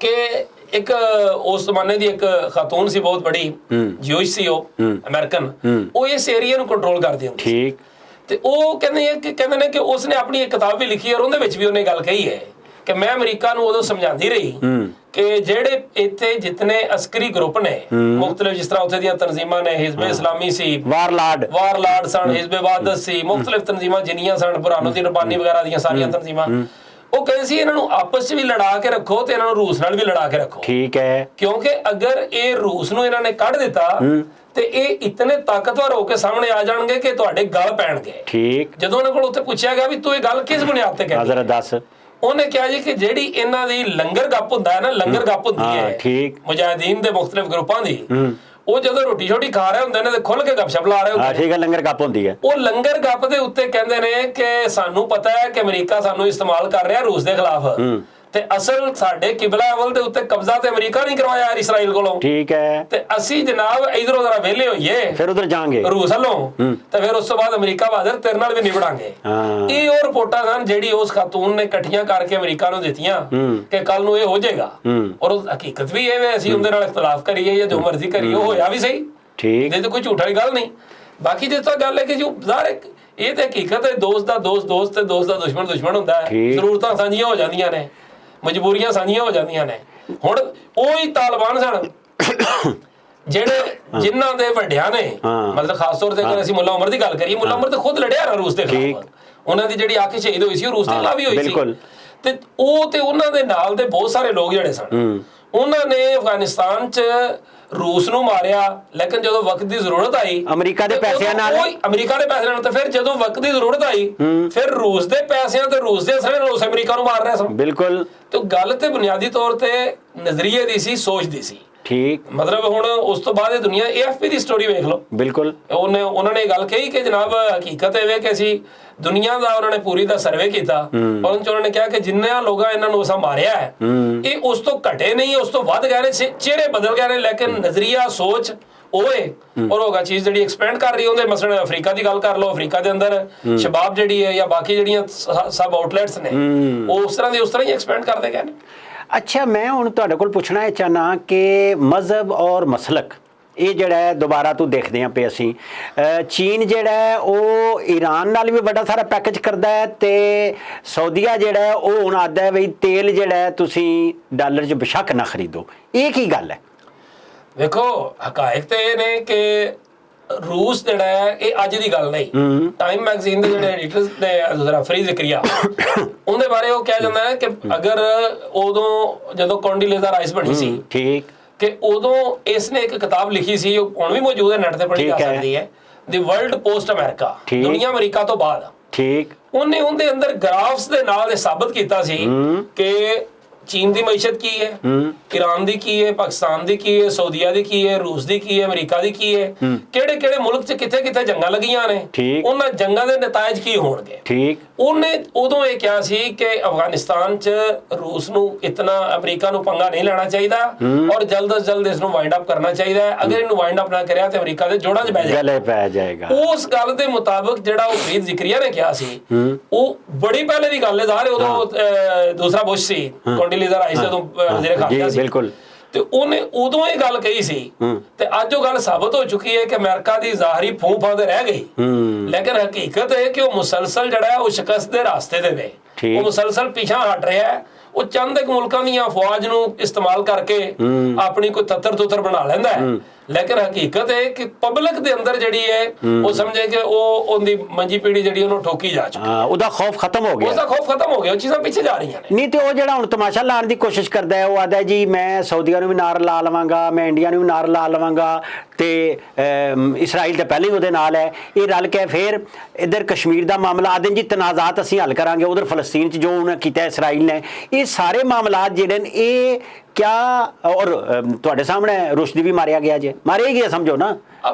Speaker 2: ਕਿ ਇੱਕ ਉਸ ਜ਼ਮਾਨੇ ਦੀ ਇੱਕ ਖਾਤੂਨ ਸੀ, ਬਹੁਤ ਬੜੀ ਜਿਊਸ਼ ਸੀ, ਉਹ ਅਮਰੀਕਨ, ਉਹ ਇਸ ਏਰੀਆ ਨੂੰ ਕੰਟਰੋਲ ਕਰਦੀ ਹੁੰਦੀ, ਠੀਕ। ਤੇ ਉਹ ਕਹਿੰਦੇ ਨੇ ਕਿ ਉਸਨੇ ਆਪਣੀ ਇੱਕ ਕਿਤਾਬ ਵੀ ਲਿਖੀ ਔਰ ਉਹਦੇ ਵਿੱਚ ਵੀ ਉਹਨੇ ਗੱਲ ਕਹੀ ਹੈ ਕਿ ਮੈਂ ਅਮਰੀਕਾ ਨੂੰ ਉਦੋਂ ਸਮਝਾਉਂਦੀ ਰਹੀ ਕਿ ਜਿਹੜੇ ਇੱਥੇ ਜਿਤਨੇ ਅਸਕਰੀ ਗਰੁੱਪ ਨੇ ਮੁਖਤਲਿਫ, ਜਿਸ ਤਰ੍ਹਾਂ ਉੱਥੇ ਦੀਆਂ ਤਨਜ਼ੀਮਾਂ ਨੇ, ਹਿਜ਼ਬ ਇਸਲਾਮੀ ਸੀ, ਵਾਰਲਾਡ ਸਨ, ਹਿਜ਼ਬ ਵਾਦਤ ਸੀ, ਮੁਖਤਲਿਫ ਤਨਜ਼ੀਮਾਂ ਜਿੰਨੀਆਂ ਸਨ, ਬੁਰਹਾਨੂਦੀਨ ਰੱਬਾਨੀ ਵਗੈਰਾ ਦੀਆਂ ਸਾਰੀਆਂ ਤਨਜ਼ੀਮਾਂ, ਉਹ ਕਹਿੰਦੇ ਸੀ ਇਹਨਾਂ ਨੂੰ ਆਪਸ 'ਚ ਵੀ ਲੜਾ ਕੇ ਰੱਖੋ ਤੇ ਇਹਨਾਂ ਨੂੰ ਰੂਸ ਨਾਲ ਵੀ ਲੜਾ ਕੇ ਰੱਖੋ, ਠੀਕ ਹੈ, ਕਿਉਂਕਿ ਅਗਰ ਇਹ ਰੂਸ ਨੂੰ ਇਹਨਾਂ ਨੇ ਕੱਢ ਦਿੱਤਾ ਤੇ ਇਹ ਇਤਨੇ ਤਾਕਤਵਰ ਹੋ ਕੇ ਸਾਹਮਣੇ ਆ ਜਾਣਗੇ ਕਿ ਤੁਹਾਡੇ ਗਲ ਪੈਣਗੇ, ਠੀਕ। ਜਦੋਂ ਉਹਨਾਂ ਕੋਲ ਉੱਥੇ ਪੁੱਛਿਆ ਗਿਆ ਵੀ ਤੂੰ ਇਹ ਗੱਲ ਕਿਸ ਬੁਨਿਆਦ ਤੇ ਕਹਿੰਦਾ, ਜ਼ਰਾ ਦੱਸ। ਉਹਨੇ ਕਿਹਾ ਜੀ ਕਿ ਜਿਹੜੀ ਇਹਨਾਂ ਦੀ ਲੰਗਰ ਗੱਪ ਹੁੰਦਾ ਹੈ ਨਾ, ਲੰਗਰ ਗੱਪ ਹੁੰਦੀ ਹੈ, ਠੀਕ, ਮੁਜਾਹਿਦੀਨ ਦੇ ਮੁਖਤਲਿਫ ਗਰੁੱਪਾਂ ਦੀ, ਉਹ ਜਦੋਂ ਰੋਟੀ ਛੋਟੀ ਖਾ ਰਹੇ ਹੁੰਦੇ ਨੇ ਤੇ ਖੁੱਲ ਕੇ ਗੱਪਸ਼ਪ ਲਾ ਰਹੇ ਹੁੰਦੇ ਨੇ, ਠੀਕ ਹੈ, ਲੰਗਰ ਗੱਪ ਹੁੰਦੀ ਹੈ। ਉਹ ਲੰਗਰ ਗੱਪ ਦੇ ਉੱਤੇ ਕਹਿੰਦੇ ਨੇ ਕਿ ਸਾਨੂੰ ਪਤਾ ਹੈ ਕਿ ਅਮਰੀਕਾ ਸਾਨੂੰ ਇਸਤੇਮਾਲ ਕਰ ਰਿਹਾ ਰੂਸ ਦੇ ਖਿਲਾਫ, ਤੇ ਅਸਲ ਸਾਡੇ ਕਿਬਲਾ ਅਵਲ ਦੇ ਉੱਤੇ ਕਬਜ਼ਾ ਤੇ ਅਮਰੀਕਾ ਨਹੀਂ ਕਰਵਾਇਆ ਇਸਰਾਈਲ ਕੋਲੋਂ, ਠੀਕ ਹੈ, ਤੇ ਅਸੀਂ ਜਨਾਬ ਇਧਰੋਂ ਜ਼ਰਾ ਵਿਹਲੇ ਹੋਈਏ, ਫਿਰ ਉਧਰ ਜਾਾਂਗੇ ਰੂਸ ਵੱਲੋਂ, ਤੇ ਫਿਰ ਉਸ ਤੋਂ ਬਾਅਦ ਅਮਰੀਕਾ ਬਹਾਦਰ ਤੇਰੇ ਨਾਲ ਵੀ ਨਿਬੜਾਂਗੇ। ਇਹ ਉਹ ਰਿਪੋਰਟਾਂ ਸਨ ਜਿਹੜੀ ਉਸ ਖਾਤੂਨ ਨੇ ਇਕੱਠੀਆਂ ਕਰਕੇ ਅਮਰੀਕਾ ਨੂੰ ਦਿੱਤੀਆਂ ਕਿ ਕੱਲ ਨੂੰ ਇਹ ਹੋ ਜਾਏਗਾ। ਔਰ ਹਕੀਕਤ ਵੀ ਇਹ ਵੇ, ਅਸੀਂ ਉਹਦੇ ਨਾਲ ਇਖਤਲਾਫ ਕਰੀਏ ਜਾਂ ਜੋ ਮਰਜ਼ੀ ਕਰੀਏ, ਉਹ ਹੋਇਆ ਵੀ ਸਹੀ, ਠੀਕ, ਇਹ ਤਾਂ ਕੋਈ ਝੂਠ ਵਾਲੀ ਗੱਲ ਨਹੀਂ। ਬਾਕੀ ਜਿਸ ਤਰ੍ਹਾਂ ਗੱਲ ਹੈ ਕਿ ਜੋ ਇਹ ਤਾਂ ਹਕੀਕਤ ਹੈ, ਦੋਸਤ ਦਾ ਦੋਸਤ ਤੇ ਦੋਸਤ ਦਾ ਦੁਸ਼ਮਣ ਹੁੰਦਾ ਹੈ, ਜ਼ਰੂਰਤਾਂ ਸਾਂਝੀਆਂ ਹੋ ਜਾਂਦੀਆਂ ਨੇ, ਮਜਬੂਰੀਆਂ ਸਾਂਝੀਆਂ ਹੋ ਜਾਂਦੀਆਂ ਨੇ। ਹੁਣ ਉਹੀ ਤਾਲਿਬਾਨ ਸਨ ਜਿਹੜੇ ਜਿਨ੍ਹਾਂ ਦੇ ਵੱਡਿਆਂ ਨੇ, ਮਤਲਬ ਖਾਸ ਤੌਰ ਤੇ ਅਗਰ ਅਸੀਂ ਮੁੱਲਾ ਉਮਰ ਦੀ ਗੱਲ ਕਰੀਏ, ਮੁੱਲਾ ਉਮਰ ਤਾਂ ਖੁਦ ਲੜਿਆ ਨਾ ਰੂਸ ਦੇ ਖਿਲਾਫ, ਉਹਨਾਂ ਦੀ ਜਿਹੜੀ ਅੱਖ ਸ਼ਹੀਦ ਹੋਈ ਸੀ ਉਹ ਰੂਸ ਦੇ ਖਿਲਾਫ ਹੀ ਹੋਈ ਸੀ, ਤੇ ਉਹ ਤੇ ਉਹਨਾਂ ਦੇ ਨਾਲ ਦੇ ਬਹੁਤ ਸਾਰੇ ਲੋਕ ਜਿਹੜੇ ਸਨ, ਉਹਨਾਂ ਨੇ ਅਫਗਾਨਿਸਤਾਨ 'ਚ ਰੂਸ ਨੂੰ ਮਾਰਿਆ। ਲੇਕਿਨ ਜਦੋਂ ਵਕਤ ਦੀ ਜ਼ਰੂਰਤ ਆਈ ਅਮਰੀਕਾ ਦੇ ਪੈਸਿਆਂ ਨਾਲ ਤੇ ਫਿਰ ਜਦੋਂ ਵਕਤ ਦੀ ਜ਼ਰੂਰਤ ਆਈ ਫਿਰ ਰੂਸ ਦੇ ਪੈਸਿਆਂ ਤੇ ਰੂਸ ਦੇ ਅਸਰ ਨਾਲ ਉਸ ਅਮਰੀਕਾ ਨੂੰ ਮਾਰ ਰਿਹਾ ਸਨ। ਬਿਲਕੁਲ, ਤੇ ਗੱਲ ਤੇ ਬੁਨਿਆਦੀ ਤੌਰ ਤੇ ਨਜ਼ਰੀਏ ਦੀ ਸੀ, ਸੋਚ ਦੀ ਸੀ, ਠੀਕ। ਮਤਲਬ ਹੁਣ ਉਸ ਤੋਂ ਬਾਅਦ ਇਹ ਦੁਨੀਆ AFP ਦੀ ਸਟੋਰੀ ਵੇਖ ਲਓ, ਬਿਲਕੁਲ ਉਹਨਾਂ ਨੇ ਗੱਲ ਕਹੀ ਕਿ ਜਨਾਬ ਹਕੀਕਤ ਇਹ ਵੇ ਕਿ ਅਸੀਂ ਦੁਨੀਆ ਦਾ ਉਹਨਾਂ ਨੇ ਪੂਰੀ ਦਾ ਸਰਵੇ ਕੀਤਾ, ਉਹਨਾਂ ਨੇ ਕਿਹਾ ਕਿ ਜਿੰਨਾ ਲੋਕਾਂ ਇਹਨਾਂ ਨੂੰ ਅਸਾਂ ਮਾਰਿਆ ਹੈ ਇਹ ਉਸ ਤੋਂ ਘਟੇ ਨਹੀਂ, ਉਸ ਤੋਂ ਵੱਧ ਗਏ ਨੇ, ਚਿਹਰੇ ਬਦਲ ਗਏ ਨੇ, ਲੇਕਿਨ ਨਜ਼ਰੀਆ ਸੋਚ ਉਹੇ ਔਰ ਹੋਗਾ ਚੀਜ਼ ਜਿਹੜੀ ਐਕਸਪੈਂਡ ਕਰ ਰਹੀ ਉਹਦੇ। ਮਸਲਨ ਅਫਰੀਕਾ ਦੀ ਗੱਲ ਕਰ ਲਓ, ਅਫਰੀਕਾ ਦੇ ਅੰਦਰ ਸ਼ਬਾਬ ਜਿਹੜੀ ਹੈ ਜਾਂ ਬਾਕੀ ਜਿਹੜੀਆਂ ਸਬ ਆਊਟਲੈਟਸ ਨੇ ਉਹ ਉਸ ਤਰ੍ਹਾਂ ਹੀ ਐਕਸਪੈਂਡ ਕਰਦੇ ਗਏ ਨੇ। ਅੱਛਾ, ਮੈਂ ਹੁਣ ਤੁਹਾਡੇ ਕੋਲ ਪੁੱਛਣਾ ਇਹ ਚਾਹਨਾ ਕਿ ਮਜ਼ਹਬ ਔਰ ਮਸਲਕ ਇਹ ਜਿਹੜਾ ਹੈ ਦੁਬਾਰਾ ਤੋਂ ਦੇਖਦੇ ਹਾਂ ਪਏ ਅਸੀਂ, ਚੀਨ ਜਿਹੜਾ ਹੈ ਉਹ ਈਰਾਨ ਨਾਲ ਵੀ ਵੱਡਾ ਸਾਰਾ ਪੈਕੇਜ ਕਰਦਾ ਹੈ, ਤੇ ਸਾਊਦੀਆ ਜਿਹੜਾ ਹੈ ਉਹ ਹੁਣ ਆਖਦਾ ਹੈ ਵੀ ਤੇਲ ਜਿਹੜਾ ਹੈ ਤੁਸੀਂ ਡਾਲਰ 'ਚ ਬੇਸ਼ੱਕ ਨਾ ਖਰੀਦੋ। ਇਹ ਕੀ ਗੱਲ ਹੈ? ਵੇਖੋ ਹਕਾਇਕ ਤੇ ਇਹ ਨੇ ਕਿ ਰੂਸ ਜਿਹੜਾ ਹੈ ਇਹ ਅੱਜ ਦੀ ਗੱਲ ਨਹੀਂ। ਟਾਈਮ ਮੈਗਜ਼ੀਨ ਦੇ ਜਿਹੜੇ ਐਡੀਟਰਸ ਨੇ ਦੂਸਰਾ ਫਰੀ ਜ਼ਿਕਰੀਆ ਉਹਦੇ ਬਾਰੇ ਉਹ ਕਿਹਾ ਜਾਂਦਾ ਹੈ ਕਿ ਅਗਰ ਉਦੋਂ ਜਦੋਂ ਕੋਂਡੀਲੇਜ਼ਾ ਰਾਈਸ ਬਣੀ ਸੀ
Speaker 1: ਠੀਕ
Speaker 2: ਕਿ ਉਦੋਂ ਇਸ ਨੇ ਇੱਕ ਕਿਤਾਬ ਲਿਖੀ ਸੀ, ਉਹ ਹੁਣ ਵੀ ਮੌਜੂਦ ਹੈ, ਨੈਟ ਤੇ ਪੜ੍ਹੀ ਜਾ ਸਕਦੀ ਹੈ, ਦੀ ਵਰਲਡ ਪੋਸਟ ਅਮਰੀਕਾ, ਦੁਨੀਆ ਅਮਰੀਕਾ ਤੋਂ ਬਾਅਦ।
Speaker 1: ਠੀਕ
Speaker 2: ਉਹਨੇ ਉਹਦੇ ਅੰਦਰ ਗ੍ਰਾਫਸ ਦੇ ਨਾਲ ਇਹ ਸਾਬਤ ਕੀਤਾ ਸੀ ਕਿ ਚੀਨ ਦੀ ਮਈਸ਼ਤ ਕੀ ਹੈ, ਈਰਾਨ ਦੀ ਕੀ ਹੈ, ਪਾਕਿਸਤਾਨ ਦੀ ਕੀ ਹੈ, ਸਾਊਦੀਆ ਦੀ ਕੀ ਹੈ, ਰੂਸ ਦੀ ਕੀ ਹੈ, ਅਮਰੀਕਾ ਦੀ ਕੀ ਹੈ, ਕਿਹੜੇ ਕਿਹੜੇ ਮੁਲਕ 'ਚ ਕਿੱਥੇ ਕਿੱਥੇ ਜੰਗਾਂ ਲੱਗੀਆਂ ਨੇ, ਉਹਨਾਂ ਜੰਗਾਂ ਦੇ ਨਤੀਜੇ ਕੀ ਹੋਣਗੇ।
Speaker 1: ਠੀਕ
Speaker 2: ਉਹਨੇ ਉਦੋਂ ਇਹ ਕਿਹਾ ਸੀ ਕਿ ਅਫਗਾਨਿਸਤਾਨ 'ਚ ਰੂਸ ਨੂੰ ਇਤਨਾ ਅਮਰੀਕਾ ਨੂੰ ਪੰਗਾ ਨਹੀਂ ਲੈਣਾ ਚਾਹੀਦਾ ਔਰ ਜਲਦ ਤੋਂ ਜਲਦ ਇਸ ਨੂੰ ਵਾਈਂਡ ਅਪ ਕਰਨਾ ਚਾਹੀਦਾ ਹੈ। ਅਗਰ ਇਹਨੂੰ ਵਾਈਂਡ ਅਪ ਨਾ ਕਰਿਆ ਤੇ ਅਮਰੀਕਾ ਦੇ ਜੋੜਾਂ 'ਚ ਪੈ ਜਾਏਗਾ। ਉਸ ਗੱਲ ਦੇ ਮੁਤਾਬਕ ਜਿਹੜਾ ਉਹ ਫਰੀਦ ਜ਼ਿਕਰੀਆ ਨੇ ਕਿਹਾ ਸੀ, ਉਹ ਬੜੀ ਪਹਿਲੇ ਦੀ ਗੱਲ ਹੈ ਜ਼ਾਹਰ, ਉਦੋਂ ਦੂਸਰਾ ਬੁਸ਼ ਸੀ, ਕੋਂਡੀਲੀਜ਼ਾ ਰਾਈਸ ਜਦੋਂ ਵਜ਼ੀਰ ਖਾਰਜਾ ਸੀ, ਬਿਲਕੁਲ, ਤੇ ਉਹਨੇ ਉਦੋਂ ਇਹ ਗੱਲ ਕਹੀ ਸੀ ਤੇ ਅੱਜ ਉਹ ਗੱਲ ਸਾਬਤ ਹੋ ਚੁੱਕੀ ਹੈ ਕਿ ਅਮਰੀਕਾ ਦੀ ਜ਼ਾਹਰੀ ਫੂਫਾਂ ਤੇ ਰਹਿ ਗਈ, ਲੇਕਿਨ ਹਕੀਕਤ ਹੈ ਕਿ ਉਹ ਮੁਸਲਸਲ ਜਿਹੜਾ ਹੈ ਉਹ ਸ਼ਿਕਸਤ ਦੇ ਰਾਸਤੇ ਤੇ ਨੇ, ਉਹ ਮੁਸਲਸਲ ਪਿਛਾਂ ਹਟ ਰਿਹਾ ਹੈ। ਉਹ ਚੰਦ ਇੱਕ ਮੁਲਕਾਂ ਦੀਆਂ ਫੌਜ ਨੂੰ ਇਸਤੇਮਾਲ ਕਰਕੇ ਆਪਣੀ ਕੋਈ ਤੱਤਰ ਬਣਾ ਲੈਂਦਾ ਹੈ, ਲੇਕਿਨ ਹਕੀਕਤ ਹੈ ਕਿ ਪਬਲਿਕ ਦੇ ਅੰਦਰ ਜਿਹੜੀ ਹੈ ਉਹ ਸਮਝੇ ਕਿ ਉਹ ਉਹਦੀ ਮੰਜੀ ਪੀੜੀ ਜਿਹੜੀ ਉਹਨੂੰ ਠੋਕੀ ਜਾ ਚੁੱਕੀ ਹੈ,
Speaker 1: ਉਹਦਾ ਖੌਫ ਖਤਮ ਹੋ ਗਿਆ,
Speaker 2: ਉਹਦਾ ਖੌਫ ਖਤਮ ਹੋ ਗਿਆ, ਉਹ ਚੀਜ਼ਾਂ ਪਿੱਛੇ ਜਾ ਰਹੀਆਂ ਨੇ।
Speaker 1: ਨਹੀਂ ਤੇ ਉਹ ਜਿਹੜਾ ਹੁਣ ਤਮਾਸ਼ਾ ਲਾਉਣ ਦੀ ਕੋਸ਼ਿਸ਼ ਕਰਦਾ ਹੈ, ਉਹ ਆਦਾ ਜੀ ਮੈਂ ਸਾਊਦੀਆ ਨੂੰ ਵੀ ਨਾਲ ਲਾ ਲਵਾਂਗਾ, ਮੈਂ ਇੰਡੀਆ ਨੂੰ ਵੀ ਨਾਲ ਲਾ ਲਵਾਂਗਾ, ਤੇ ਇਸਰਾਈਲ ਤਾਂ ਪਹਿਲਾਂ ਹੀ ਉਹਦੇ ਨਾਲ ਹੈ, ਇਹ ਰਲ ਕੇ ਫਿਰ ਇੱਧਰ ਕਸ਼ਮੀਰ ਦਾ ਮਾਮਲਾ ਆਦਨ ਜੀ ਤਨਾਜ਼ਾਤ ਅਸੀਂ ਹੱਲ ਕਰਾਂਗੇ, ਉਧਰ ਫਲਸਤੀਨ 'ਚ ਜੋ ਉਹਨੇ ਕੀਤਾ ਇਸਰਾਈਲ ਨੇ, ਇਹ ਸਾਰੇ ਮਾਮਲਾਤ ਜਿਹੜੇ ਨੇ ਇਹ क्या और ਤੁਹਾਡੇ ਸਾਹਮਣੇ ਰੁਸ਼ਦੀ ਵੀ ਮਾਰਿਆ ਗਿਆ ਜੇ, ਮਾਰਿਆ ਗਿਆ ਸਮਝੋ ਨਾ,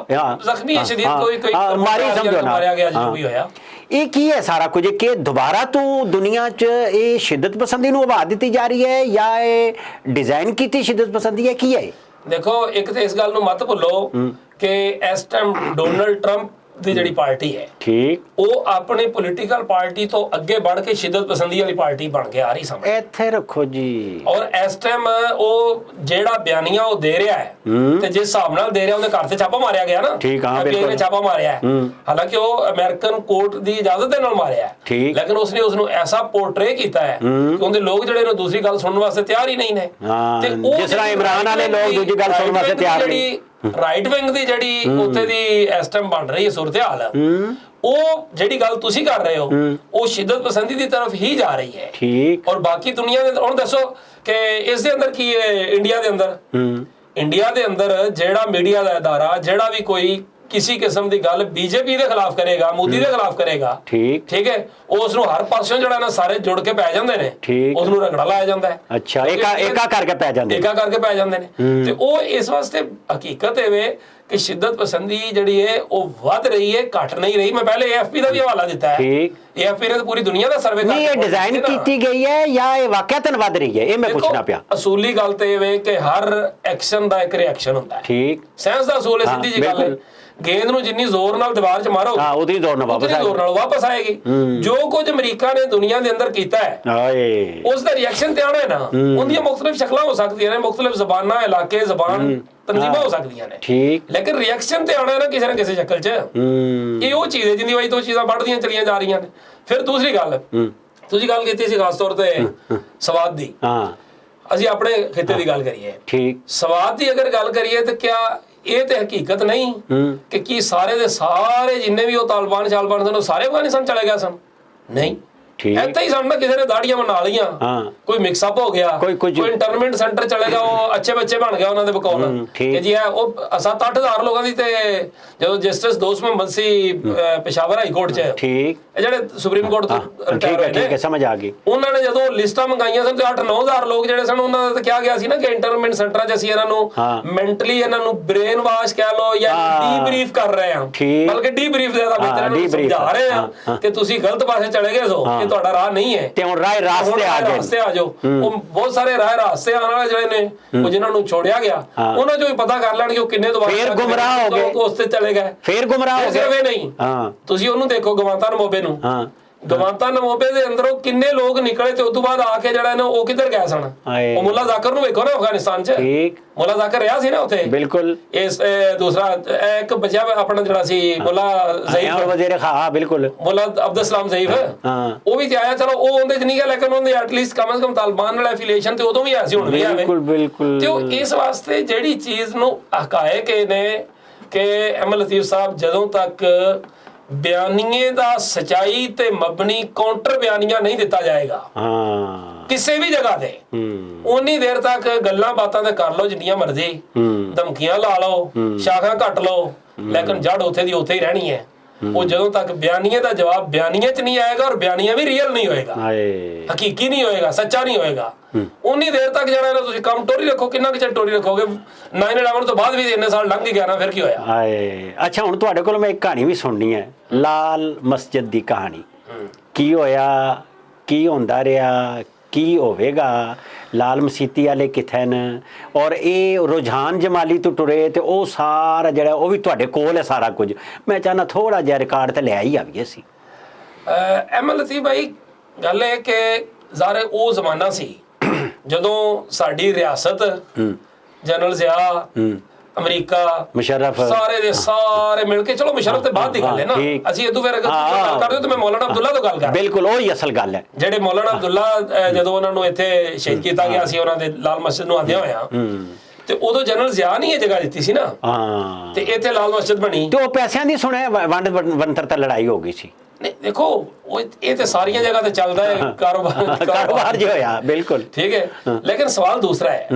Speaker 2: ਜ਼ਖਮੀ ਸ਼ਦੀਦ ਕੋਈ
Speaker 1: ਮਾਰੀ ਸਮਝੋ ਨਾ,
Speaker 2: ਮਾਰਿਆ ਗਿਆ ਜੋ ਵੀ ਹੋਇਆ।
Speaker 1: ਇਹ ਕੀ ਹੈ ਸਾਰਾ ਕੁਝ ਕਿ ਦੁਬਾਰਾ ਤੋਂ ਦੁਨੀਆ 'ਚ ਇਹ ਸ਼ਿੱਦਤ ਪਸੰਦੀ ਨੂੰ ਆਵਾਜ਼ ਦਿੱਤੀ ਜਾ ਰਹੀ ਹੈ ਜਾਂ ਇਹ ਡਿਜ਼ਾਈਨ ਕੀਤੀ ਸ਼ਿੱਦਤ ਪਸੰਦੀ ਹੈ, ਕੀ ਹੈ?
Speaker 2: ਦੇਖੋ ਇੱਕ ਤੇ ਇਸ ਗੱਲ ਨੂੰ ਮਤ ਭੁੱਲੋ ਕਿ ਇਸ ਟਾਈਮ ਡੋਨਲਡ ਟਰੰਪ ਦੀ ਜਿਹੜੀ ਪਾਰਟੀ ਹੈ, ਠੀਕ, ਉਹ ਆਪਣੀ ਪੋਲੀਟੀਕਲ ਪਾਰਟੀ ਤੋਂ ਅੱਗੇ ਵੱਧ ਕੇ ਸ਼ਿੱਦਤ ਪਸੰਦੀ ਵਾਲੀ ਪਾਰਟੀ ਬਣ ਕੇ ਆ ਰਹੀ ਸਾਹਮਣੇ। ਇੱਥੇ ਰੱਖੋ ਜੀ। ਔਰ ਇਸ ਟਾਈਮ ਉਹ ਜਿਹੜਾ ਬਿਆਨੀਆਂ ਉਹ ਦੇ ਰਿਹਾ ਹੈ ਤੇ ਜਿਸ ਹਿਸਾਬ ਨਾਲ ਦੇ ਰਿਹਾ, ਉਹਦੇ ਘਰ ਤੇ ਛਾਪਾ ਮਾਰਿਆ ਗਿਆ ਨਾ, ਠੀਕ ਆ, ਬਿਲਕੁਲ ਛਾਪਾ ਮਾਰਿਆ, ਹਾਲਾਂਕਿ ਉਹ ਅਮਰੀਕਨ ਕੋਰਟ ਦੀ ਇਜਾਜ਼ਤ ਦੇ ਨਾਲ ਮਾਰਿਆ, ਲੇਕਿਨ ਉਸਨੇ ਉਸਨੂੰ ਐਸਾ ਪੋਰਟਰੇ ਕੀਤਾ ਹੈ ਕਿ ਉਹਦੇ ਲੋਕ ਜਿਹੜੇ ਨੇ ਦੂਸਰੀ ਗੱਲ ਸੁਣਨ ਵਾਸਤੇ ਤਿਆਰ ਹੀ ਨਹੀਂ ਨੇ, ਤੇ ਉਹ ਜਿਸ ਤਰ੍ਹਾਂ ਇਮਰਾਨ ਵਾਲੇ ਲੋਕ ਦੂਜੀ ਗੱਲ ਸੁਣਨ ਵਾਸਤੇ ਤਿਆਰ ਨਹੀਂ। ਰਾਈਟ ਵਿੰਗ ਦੀ ਜਿਹੜੀ ਉੱਥੇ ਦੀ ਇਸ ਟਾਈਮ ਬਣ ਰਹੀ ਹੈ ਸੂਰਤ-ਏ-ਹਾਲ, ਉਹ ਜਿਹੜੀ ਗੱਲ ਤੁਸੀਂ ਕਰ ਰਹੇ ਹੋ ਉਹ ਸ਼ਿੱਦਤ ਪਸੰਦੀ ਦੀ ਤਰਫ ਹੀ ਜਾ ਰਹੀ ਹੈ, ਠੀਕ। ਔਰ ਬਾਕੀ ਦੁਨੀਆ ਦੇ ਹੁਣ ਦੱਸੋ ਕਿ ਇਸ ਦੇ ਅੰਦਰ ਕੀ ਹੈ? ਇੰਡੀਆ ਦੇ ਅੰਦਰ ਜਿਹੜਾ ਮੀਡੀਆ ਦਾ ਅਦਾਰਾ ਜਿਹੜਾ ਵੀ ਕੋਈ ਕਿਸੇ ਕਿਸਮ ਦੀ ਗੱਲ ਬੀਜੇਪੀ ਦੇ ਖਿਲਾਫ ਕਰੇਗਾ, ਮੋਦੀ ਦੇ ਖਿਲਾਫ ਕਰੇਗਾ, ਠੀਕ ਹੈ, ਉਸ ਨੂੰ ਹਰ ਪਾਸਿਓਂ ਜਿਹੜਾ ਨਾ ਸਾਰੇ ਜੁੜ ਕੇ ਪੈ ਜਾਂਦੇ ਨੇ, ਉਸ ਨੂੰ ਰਗੜਾ ਲਾਇਆ ਜਾਂਦਾ ਹੈ। ਅੱਛਾ, ਏਕਾ ਕਰਕੇ ਪੈ ਜਾਂਦੇ ਨੇ, ਤੇ ਉਹ ਇਸ ਵਾਸਤੇ ਹਕੀਕਤ ਇਹ ਵੇ ਕਿ ਸ਼ਿੱਦਤ ਪਸੰਦੀ ਜਿਹੜੀ ਹੈ ਉਹ ਵੱਧ ਰਹੀ ਹੈ, ਘਟ ਨਹੀਂ ਰਹੀ। ਮੈਂ ਪਹਿਲੇ AFP ਦਾ ਵੀ ਹਵਾਲਾ ਦਿੱਤਾ ਹੈ, AFP ਨੇ ਪੂਰੀ ਦੁਨੀਆ ਦਾ ਸਰਵੇ ਕੀਤਾ। ਇਹ ਡਿਜ਼ਾਈਨ ਕੀਤੀ ਗਈ ਹੈ ਜਾਂ ਇਹ ਵਾਕਿਆਤਨ ਵੱਧ ਰਹੀ ਹੈ, ਇਹ ਮੈਂ ਪੁੱਛਣਾ ਪਿਆ। ਅਸੂਲੀ ਗੱਲ ਤੇ ਇਹ ਵੇ ਕਿ ਹਰ ਐਕਸ਼ਨ ਦਾ ਇੱਕ ਰਿਐਕਸ਼ਨ ਹੁੰਦਾ ਹੈ, ਠੀਕ। ਸਾਇੰਸ ਦਾ ਅਸੂਲ ਹੈ, ਸਿੱਧੀ ਜੀ ਗੱਲ ਹੈ, ਗੇਂਦ ਨੂੰ ਜਿੰਨੀ ਜ਼ੋਰ ਨਾਲ ਦੀਵਾਰ 'ਚ ਮਾਰੋ ਉਹਦੀ ਜ਼ੋਰ ਨਾਲ ਵਾਪਸ ਆਏਗੀ। ਜੋ ਕੁਝ ਅਮਰੀਕਾ ਨੇ ਦੁਨੀਆ ਦੇ ਅੰਦਰ ਕੀਤਾ ਹੈ ਉਸ ਦਾ ਰਿਐਕਸ਼ਨ ਤੇ ਆਉਣਾ ਹੈ ਨਾ, ਉਹਦੀਆਂ ਮੁxtਲਿਫ ਸ਼ਕਲਾਂ ਹੋ ਸਕਦੀਆਂ ਨੇ, ਮੁxtਲਿਫ ਜ਼ਬਾਨਾਂ, ਇਲਾਕੇ, ਜ਼ਬਾਨ ਤਨਜ਼ੀਮਾਂ ਹੋ ਸਕਦੀਆਂ ਨੇ, ਠੀਕ, ਲੇਕਿਨ ਰਿਐਕਸ਼ਨ ਤੇ ਆਉਣਾ ਹੈ ਨਾ ਕਿਸੇ ਸ਼ਕਲ 'ਚ। ਇਹ ਉਹ ਚੀਜ਼ ਹੈ ਜਿੰਦੀ ਵਜ੍ਹਾ ਤੋਂ ਚੀਜ਼ਾਂ ਵੱਧਦੀਆਂ ਚਲੀਆਂ ਜਾ ਰਹੀਆਂ ਨੇ। ਫਿਰ ਦੂਸਰੀ ਗੱਲ ਤੁਸੀਂ ਗੱਲ ਕੀਤੀ ਸੀ ਖਾਸ ਤੌਰ ਤੇ ਸਵਾਦ ਦੀ, ਅਸੀਂ ਆਪਣੇ ਖਿੱਤੇ ਦੀ ਗੱਲ ਕਰੀਏ, ਠੀਕ, ਸਵਾਦ ਦੀ ਅਗਰ ਗੱਲ ਕਰੀਏ ਤਾਂ ਕਿਆ ਇਹ ਤੇ ਹਕੀਕਤ ਨਹੀਂ ਕਿ ਕੀ ਸਾਰੇ ਦੇ ਸਾਰੇ ਜਿੰਨੇ ਵੀ ਉਹ ਤਾਲਿਬਾਨ ਸਨ ਉਹ ਸਾਰੇ ਅਫਗਾਨਿਸਤਾਨ ਚਲੇ ਗਏ ਸਨ? ਨਹੀਂ, ਇੱਥੇ ਹੀ ਸਾਨੂੰ ਕਿਸੇ ਨੇ ਦਾੜੀਆਂ ਬਣਾ ਲਈਆਂ, ਕੋਈ ਮਿਕਸ ਅਪ ਹੋ ਗਿਆ, ਕੋਈ ਇੰਟਰਨਮੈਂਟ ਸੈਂਟਰ ਚਲੇਗਾ, ਉਹ ਅੱਛੇ ਬੱਚੇ ਬਣ ਗਿਆ ਉਹਨਾਂ ਦੇ ਬਕੌਲ ਕਿ ਜੀ ਉਹ 7-8 ਲੋਕਾਂ ਦੀ। ਤੇ ਜਦੋਂ ਜਸਟਿਸ ਦੋਸਤ ਮੁਹੰਮਦ ਸੀ ਪੇਸ਼ਾਵਰ ਹਾਈ ਕੋਰਟ 'ਚ, ਠੀਕ, ਇਹ ਜਿਹੜੇ ਸੁਪਰੀਮ ਕੋਰਟ ਤੋਂ ਰਿਟਾਇਰ ਹੋਏ ਨੇ, ਸਮਝ ਆ ਗਈ, ਉਹਨਾਂ ਨੇ ਜਦੋਂ ਲਿਸਟਾਂ ਮੰਗਾਈਆਂ ਸਨ ਤੇ 8-9 ਹਜ਼ਾਰ ਲੋਕ ਜਿਹੜੇ ਸਨ ਉਹਨਾਂ ਦਾ ਕਿਹਾ ਗਿਆ ਸੀ ਨਾ ਕਿ ਇੰਟਰਨਮੈਂਟ ਸੈਂਟਰਾਂ 'ਚ ਅਸੀਂ ਇਹਨਾਂ ਨੂੰ ਮੈਂਟਲੀ ਇਹਨਾਂ ਨੂੰ ਬ੍ਰੇਨ ਵਾਸ਼ ਕਹਿ ਲਓ ਜਾਂ ਡੀਬਰੀਫ ਕਰ ਰਹੇ ਹਾਂ, ਬਲਕਿ ਡੀਬਰੀਫ ਜ਼ਿਆਦਾ ਬਿਹਤਰ ਨੂੰ ਸਮਝਾ ਰਹੇ ਹਾਂ ਕਿ ਤੁਸੀਂ ਗਲਤ ਪਾਸੇ ਚਲੇ ਗਏ ਸੋ, ਤੁਹਾਡਾ ਰਾਹ ਨਹੀਂ ਹੈ ਤੇ ਹੁਣ ਰਾਹ ਰਾਸਤੇ ਆ ਜਾਓ। ਉਹ ਬਹੁਤ ਸਾਰੇ ਰਾਹ ਰਾਸਤੇ ਆਉਣ ਵਾਲੇ ਜਿਹੜੇ ਨੇ ਉਹ ਜਿਨ੍ਹਾਂ ਨੂੰ ਛੋੜਿਆ ਗਿਆ ਉਹਨਾਂ ਚੋਂ ਵੀ ਪਤਾ ਕਰ ਲੈਣਗੇ ਉਹ ਕਿੰਨੇ ਦੁਬਾਰਾ ਫੇਰ ਗੁੰਮਰਾਹ ਹੋ ਗਏ, ਉਸ ਤੇ ਚਲੇ ਗਏ, ਫੇਰ ਗੁੰਮਰਾਹ ਹੋ ਗਏ। ਨਹੀਂ, ਤੁਸੀਂ ਉਹਨੂੰ ਦੇਖੋ ਗਵਾਂਤਾਨਾਮੋ ਨੂੰ ਗਵਾਂਤਾ ਨਮੋਬੇ ਦੇ ਅੰਦਰੋਂ ਕਿੰਨੇ ਲੋਕ ਨਿਕਲੇ ਤੇ ਉਸ ਤੋਂ ਬਾਅਦ ਆ ਕੇ ਜਿਹੜਾ ਨਾ ਉਹ ਕਿੱਧਰ ਗਏ ਸਨ।
Speaker 1: ਹਾਏ।
Speaker 2: ਉਹ ਮੁੱਲਾ ਜ਼ਾਕਰ ਨੂੰ ਵੇਖੋ ਨਾ ਅਫਗਾਨਿਸਤਾਨ 'ਚ,
Speaker 1: ਠੀਕ।
Speaker 2: ਮੁੱਲਾ ਜ਼ਾਕਰ ਰਿਹਾ ਸੀ ਨਾ ਉੱਥੇ।
Speaker 1: ਬਿਲਕੁਲ।
Speaker 2: ਇਸ ਦੂਸਰਾ ਇੱਕ ਬਚਿਆ ਆਪਣਾ ਜਿਹੜਾ ਸੀ ਮੁੱਲਾ ਜ਼ਈਫ,
Speaker 1: ਵਜ਼ੀਰ ਖਾਂ, ਬਿਲਕੁਲ,
Speaker 2: ਮੁੱਲਾ ਅਬਦੁਲ ਸਲਾਮ ਜ਼ਈਫ, ਉਹ ਵੀ ਤੇ ਆਇਆ। ਚਲੋ ਉਹ ਉਹਦੇ 'ਚ ਨਹੀਂ ਗਿਆ, ਲੇਕਿਨ ਉਹਦੇ ਐਟਲੀਸਟ ਕਮ ਸੇ ਕਮ ਤਾਲਿਬਾਨ ਨਾਲ ਐਫੀਲੀਏਸ਼ਨ ਤੇ ਉਦੋਂ ਵੀ ਆਇਆ ਸੀ, ਹੁਣ ਵੀ ਆਵੇ।
Speaker 1: ਬਿਲਕੁਲ ਬਿਲਕੁਲ।
Speaker 2: ਤੇ ਉਹ ਇਸ ਵਾਸਤੇ ਜਿਹੜੀ ਚੀਜ਼ ਨੂੰ ਹਕਾਇਕ ਨੇ ਕਿ ਅਹਿਮਦ ਲਤੀਫ ਸਾਹਿਬ ਜਦੋਂ ਤੱਕ ਬਿਆਨੀਏ ਦਾ ਸਚਾਈ ਤੇ ਮਬਨੀ ਕਾਊਂਟਰ ਬਿਆਨੀਆ ਨਹੀਂ ਦਿੱਤਾ ਜਾਏਗਾ ਕਿਸੇ ਵੀ ਜਗ੍ਹਾ ਤੇ, ਉਨੀ ਦੇਰ ਤੱਕ ਗੱਲਾਂ ਬਾਤਾਂ ਤੇ ਕਰ ਲਓ ਜਿੰਨੀਆਂ ਮਰਜ਼ੀ, ਧਮਕੀਆਂ ਲਾ ਲਓ, ਸ਼ਾਖਾਂ ਕੱਟ ਲਓ, ਲੇਕਿਨ ਜੜ ਉੱਥੇ ਦੀ ਉੱਥੇ ਹੀ ਰਹਿਣੀ ਹੈ। ਉਹ ਜਦੋਂ ਤੱਕ ਬਿਆਨੀਏ ਦਾ ਜਵਾਬ ਬਿਆਨੀਏ 'ਚ ਨਹੀਂ ਆਏਗਾ ਔਰ ਬਿਆਨੀਆ ਵੀ ਰੀਅਲ ਨਹੀਂ ਹੋਏਗਾ, ਹਕੀਕੀ ਨਹੀਂ ਹੋਏਗਾ, ਸੱਚਾ ਨਹੀਂ ਹੋਏਗਾ, ਉਨੀ ਦੇਰ ਤੱਕ ਜਿਹੜਾ ਨਾ ਤੁਸੀਂ ਕੰਮ ਟੋਰੀ ਰੱਖੋ। ਕਿੰਨਾ ਕੁ ਚਿਰ ਟੋਰੀ ਰੱਖੋਗੇ? 9/11 ਤੋਂ ਬਾਅਦ ਵੀ ਇੰਨੇ ਸਾਲ ਲੰਘ ਗਿਆ ਨਾ, ਫਿਰ ਕੀ ਹੋਇਆ?
Speaker 1: ਅੱਛਾ, ਹੁਣ ਤੁਹਾਡੇ ਕੋਲ ਮੈਂ ਇੱਕ ਕਹਾਣੀ ਵੀ ਸੁਣਨੀ ਹੈ, ਲਾਲ ਮਸਜਿਦ ਦੀ ਕਹਾਣੀ। ਕੀ ਹੋਇਆ, ਕੀ ਹੁੰਦਾ ਰਿਹਾ, ਕੀ ਹੋਵੇਗਾ, ਲਾਲ ਮਸੀਤੀ ਵਾਲੇ ਕਿੱਥੇ ਨੇ, ਔਰ ਇਹ ਰੁਝਾਨ ਜਮਾਲੀ ਤੋਂ ਟੁਰੇ ਤੇ ਉਹ ਸਾਰਾ ਜਿਹੜਾ ਉਹ ਵੀ ਤੁਹਾਡੇ ਕੋਲ ਹੈ ਸਾਰਾ ਕੁਝ। ਮੈਂ ਚਾਹੁੰਦਾ ਥੋੜਾ ਜਿਹਾ ਰਿਕਾਰਡ ਤੇ ਲੈ ਹੀ ਆਈਏ ਸੀ।
Speaker 2: ਅਹਿਮਦ ਲਤੀਫ ਭਾਈ, ਗੱਲ ਇਹ ਕਿ ਜ਼ਾਰੇ ਉਹ ਜ਼ਮਾਨਾ ਸੀ ਜਦੋਂ ਸਾਡੀ ਰਿਆਸਤ, ਜਨਰਲ ਜ਼ਿਆ, ਅਮਰੀਕਾ, ਮੁਸ਼ਰਫ, ਸਾਰੇ ਦੇ ਸਾਰੇ ਮਿਲ ਕੇ, ਚਲੋ ਮੁਸ਼ਰਫ ਤੇ ਬਾਅਦ ਦੀ ਗੱਲ ਹੈ ਨਾ, ਅਸੀਂ ਇਦੋਂ ਫਿਰ ਗੱਲ ਕਰਦੇ ਤੇ ਮੈਂ ਮੌਲਾਨਾ ਅਬਦੁੱਲਾ ਤੋਂ ਗੱਲ ਕਰ।
Speaker 1: ਬਿਲਕੁਲ, ਉਹੀ ਅਸਲ ਗੱਲ ਹੈ।
Speaker 2: ਜਿਹੜੇ ਮੌਲਾਨਾ ਅਬਦੁੱਲਾ ਜਦੋਂ ਉਹਨਾਂ ਨੂੰ ਇੱਥੇ ਸ਼ਹੀਦ ਕੀਤਾ ਗਿਆ ਸੀ, ਉਹਨਾਂ ਦੇ ਲਾਲ ਮਸਜਿਦ ਨੂੰ ਆਉਂਦਿਆਂ ਹੋਇਆ, ਤੇ ਉਦੋਂ ਜਨਰਲ ਜ਼ਿਆ ਨਹੀਂ ਇਹ ਜਗ੍ਹਾ ਦਿੱਤੀ ਸੀ ਨਾ, ਤੇ ਇੱਥੇ ਲਾਲ ਮਸਜਿਦ ਬਣੀ।
Speaker 1: ਤੇ ਉਹ ਪੈਸਿਆਂ ਦੀ ਸੁਣਿਆ ਵੰਡ ਵੰਤਰ ਤਾਂ ਲੜਾਈ ਹੋ ਗਈ ਸੀ।
Speaker 2: ਨਹੀਂ ਦੇਖੋ, ਇਹ ਤੇ ਸਾਰੀਆਂ ਜਗ੍ਹਾ ਤੇ ਚੱਲਦਾ ਹੈ ਕਾਰੋਬਾਰ
Speaker 1: ਜੋ ਹੋਇਆ, ਬਿਲਕੁਲ
Speaker 2: ਠੀਕ ਹੈ। ਲੇਕਿਨ ਸਵਾਲ ਦੂਸਰਾ ਹੈ,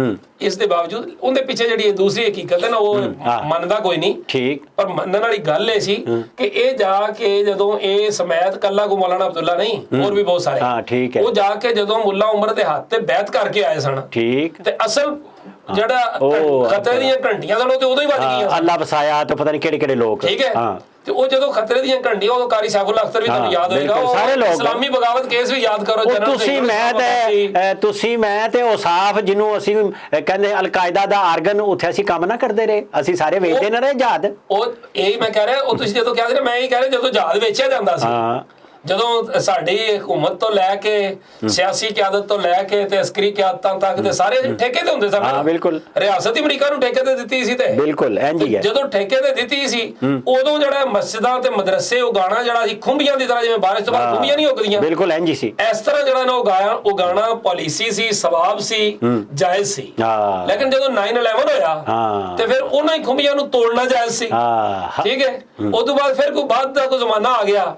Speaker 2: ਇਸ ਦੇ ਬਾਵਜੂਦ ਉਹਦੇ ਪਿੱਛੇ ਜਿਹੜੀ ਦੂਸਰੀ ਹਕੀਕਤ ਹੈ ਨਾ, ਉਹ ਮੰਨਦਾ ਕੋਈ ਨਹੀਂ, ਠੀਕ, ਪਰ ਮੰਨਣ ਵਾਲੀ ਗੱਲ ਇਹ ਸੀ ਕਿ ਇਹ ਜਾ ਕੇ ਜਦੋਂ ਇਹ ਸਮੈਤ ਕੱਲਾ ਕੋ ਮੌਲਾਨਾ ਅਬਦੁੱਲਾ ਨਹੀਂ, ਹੋਰ ਵੀ ਬਹੁਤ ਸਾਰੇ, ਉਹ ਜਾ ਕੇ ਜਦੋਂ ਮੁੱਲਾ ਉਮਰ ਦੇ ਹੱਥ ਤੇ ਬੈਤ ਕਰਕੇ ਆਏ ਸਨ, ਠੀਕ, ਤੇ ਅਸਲ ਜਿਹੜਾ ਖਤਰੇ ਦੀਆਂ ਘੰਟੀਆਂ ਸਨ ਉਹ ਤੇ ਉਦੋਂ ਹੀ ਵੱਜ ਗਈਆਂ। ਅੱਲਾ ਵਸਾਇਆ ਤੇ ਪਤਾ ਨਹੀਂ ਕਿਹੜੇ ਕਿਹੜੇ ਲੋਕ, ਠੀਕ ਹੈ। ਤੇ ਉਹ ਜਦੋਂ ਖਤਰੇ ਦੀਆਂ ਘੰਟੀਆਂ, ਉਦੋਂ ਕਾਰੀ ਸਾਈਫੁਲ ਅਖਤਰ ਵੀ ਤੁਹਾਨੂੰ ਯਾਦ ਹੋਏਗਾ, ਸਾਰੇ ਲੋਕ ਇਸਲਾਮੀ ਬਗਾਵਤ ਕੇਸ ਵੀ ਯਾਦ ਕਰੋ। ਤੁਸੀਂ ਮੈਂ ਤੇ ਉਸਾਫ, ਜਿਹਨੂੰ ਅਸੀਂ ਕਹਿੰਦੇ ਅਲ-ਕਾਇਦਾ ਦਾ ਆਰਗਨ, ਉੱਥੇ ਅਸੀਂ ਕੰਮ ਨਾ ਕਰਦੇ ਰਹੇ, ਅਸੀਂ ਸਾਰੇ ਵੇਚਦੇ ਨਾ ਰਹੇ ਜਹਾਜ਼। ਉਹ ਇਹੀ ਮੈਂ ਕਹਿ ਰਿਹਾ, ਉਹ ਤੁਸੀਂ ਜਦੋਂ ਕਹਿ ਰਹੇ, ਮੈਂ ਇਹ ਕਹਿ ਰਿਹਾ ਜਦੋਂ ਜਹਾਜ਼ ਵੇਚਿਆ ਜਾਂਦਾ ਸੀ, ਜਦੋਂ ਸਾਡੀ ਹਕੂਮਤ ਤੋਂ ਲੈ ਕੇ ਸਿਆਸੀ ਕਿਆਦਤ ਤੋਂ ਲੈ ਕੇ ਤੇ ਅਸਕਰੀ ਕਿਆਦਤਾਂ ਤੱਕ ਤੇ ਸਾਰੇ ਠੇਕੇ ਤੇ ਹੁੰਦੇ ਸਨ। ਹਾਂ ਬਿਲਕੁਲ, ਰਿਆਸਤ ਅਮਰੀਕਾ ਨੂੰ ਠੇਕੇ ਤੇ ਦਿੱਤੀ ਸੀ, ਤੇ ਬਿਲਕੁਲ ਇੰਜ ਹੀ ਹੈ। ਜਦੋਂ ਠੇਕੇ ਤੇ ਦਿੱਤੀ ਸੀ, ਉਦੋਂ ਜਿਹੜਾ ਮਸਜਿਦਾਂ ਤੇ ਮਦਰਸੇ ਉਗਾਣਾ ਜਿਹੜਾ ਸੀ ਖੁੰਬੀਆਂ ਦੀ ਤਰ੍ਹਾਂ, ਜਿਵੇਂ ਬਾਰਿਸ਼ ਤੋਂ ਬਾਅਦ ਖੁੰਬੀਆਂ ਨਹੀਂ ਉਗਦੀਆਂ, ਬਿਲਕੁਲ ਇੰਜ ਹੀ ਸੀ। ਇਸ ਤਰ੍ਹਾਂ ਜਿਹੜਾ ਨਾ ਉਗਾਣਾ ਪਾਲਿਸੀ ਸੀ, ਸਵਾਬ ਸੀ, ਜਾਇਜ਼ ਸੀ। ਲੇਕਿਨ ਜਦੋਂ 9/11 ਹੋਇਆ ਤੇ ਫਿਰ ਉਹਨਾਂ ਹੀ ਖੁੰਬੀਆਂ ਨੂੰ ਤੋੜਨਾ ਜਾਇਜ਼ ਸੀ, ਠੀਕ ਹੈ। ਉਦੋਂ ਬਾਅਦ ਫਿਰ ਕੋਈ ਬਾਅਦ ਦਾ ਕੋਈ ਜ਼ਮਾਨਾ ਆ ਗਿਆ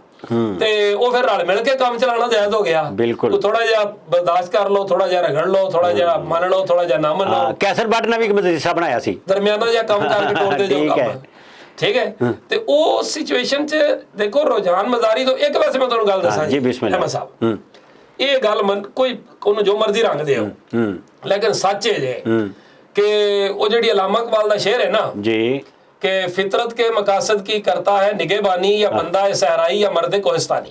Speaker 2: ਤੇ ਉਹ ਫਿਰ ਰਲ ਮਿਲ ਕੇ ਕੰਮ ਚਲਾਉਣਾ ਜਾਇਜ਼ ਹੋ ਗਿਆ। ਬਿਲਕੁਲ, ਥੋੜਾ ਜਿਹਾ ਬਰਦਾਸ਼ਤ ਕਰ ਲਓ, ਥੋੜਾ ਜਿਹਾ ਰਗੜ ਲਓ, ਥੋੜਾ ਜਿਹਾ ਮੰਨ ਲਓ, ਥੋੜਾ ਜਿਹਾ ਨਾ ਮੰਨੋ। ਕੈਸਰ ਬੱਟ ਨੇ ਵੀ ਇੱਕ ਮਦਰਸਾ ਬਣਾਇਆ ਸੀ, ਦਰਮਿਆਨਾ ਜਿਹਾ ਕੰਮ ਕਰਕੇ ਟੋੜਦੇ ਜੋ ਕੰਮ, ਠੀਕ ਹੈ। ਤੇ ਉਹ ਸਿਚੁਏਸ਼ਨ 'ਚ ਦੇਖੋ, ਰੁਝਾਨ ਮਜ਼ਾਰੀ ਤੋਂ ਇੱਕ ਵੈਸੇ ਮੈਂ ਤੁਹਾਨੂੰ ਗੱਲ ਦੱਸਾਂ ਜੀ ਅਹਿਮਦ ਸਾਹਿਬ, ਇਹ ਗੱਲ ਕੋਈ ਉਹਨੂੰ ਜੋ ਮਰਜ਼ੀ ਰੰਗ ਦਿਓ, ਲੇਕਿਨ ਸੱਚ ਹੈ ਜੇ ਕਿ ਉਹ ਜਿਹੜੀ ਅਲਾਮਾ ਇਕਬਾਲ ਦਾ ਸ਼ੇਰ ਹੈ ਨਾ ਜੀ, कि फितरत के मकासद की करता है निगहबानी, या बंदा है सहराई या मर्द कोहिस्तानी।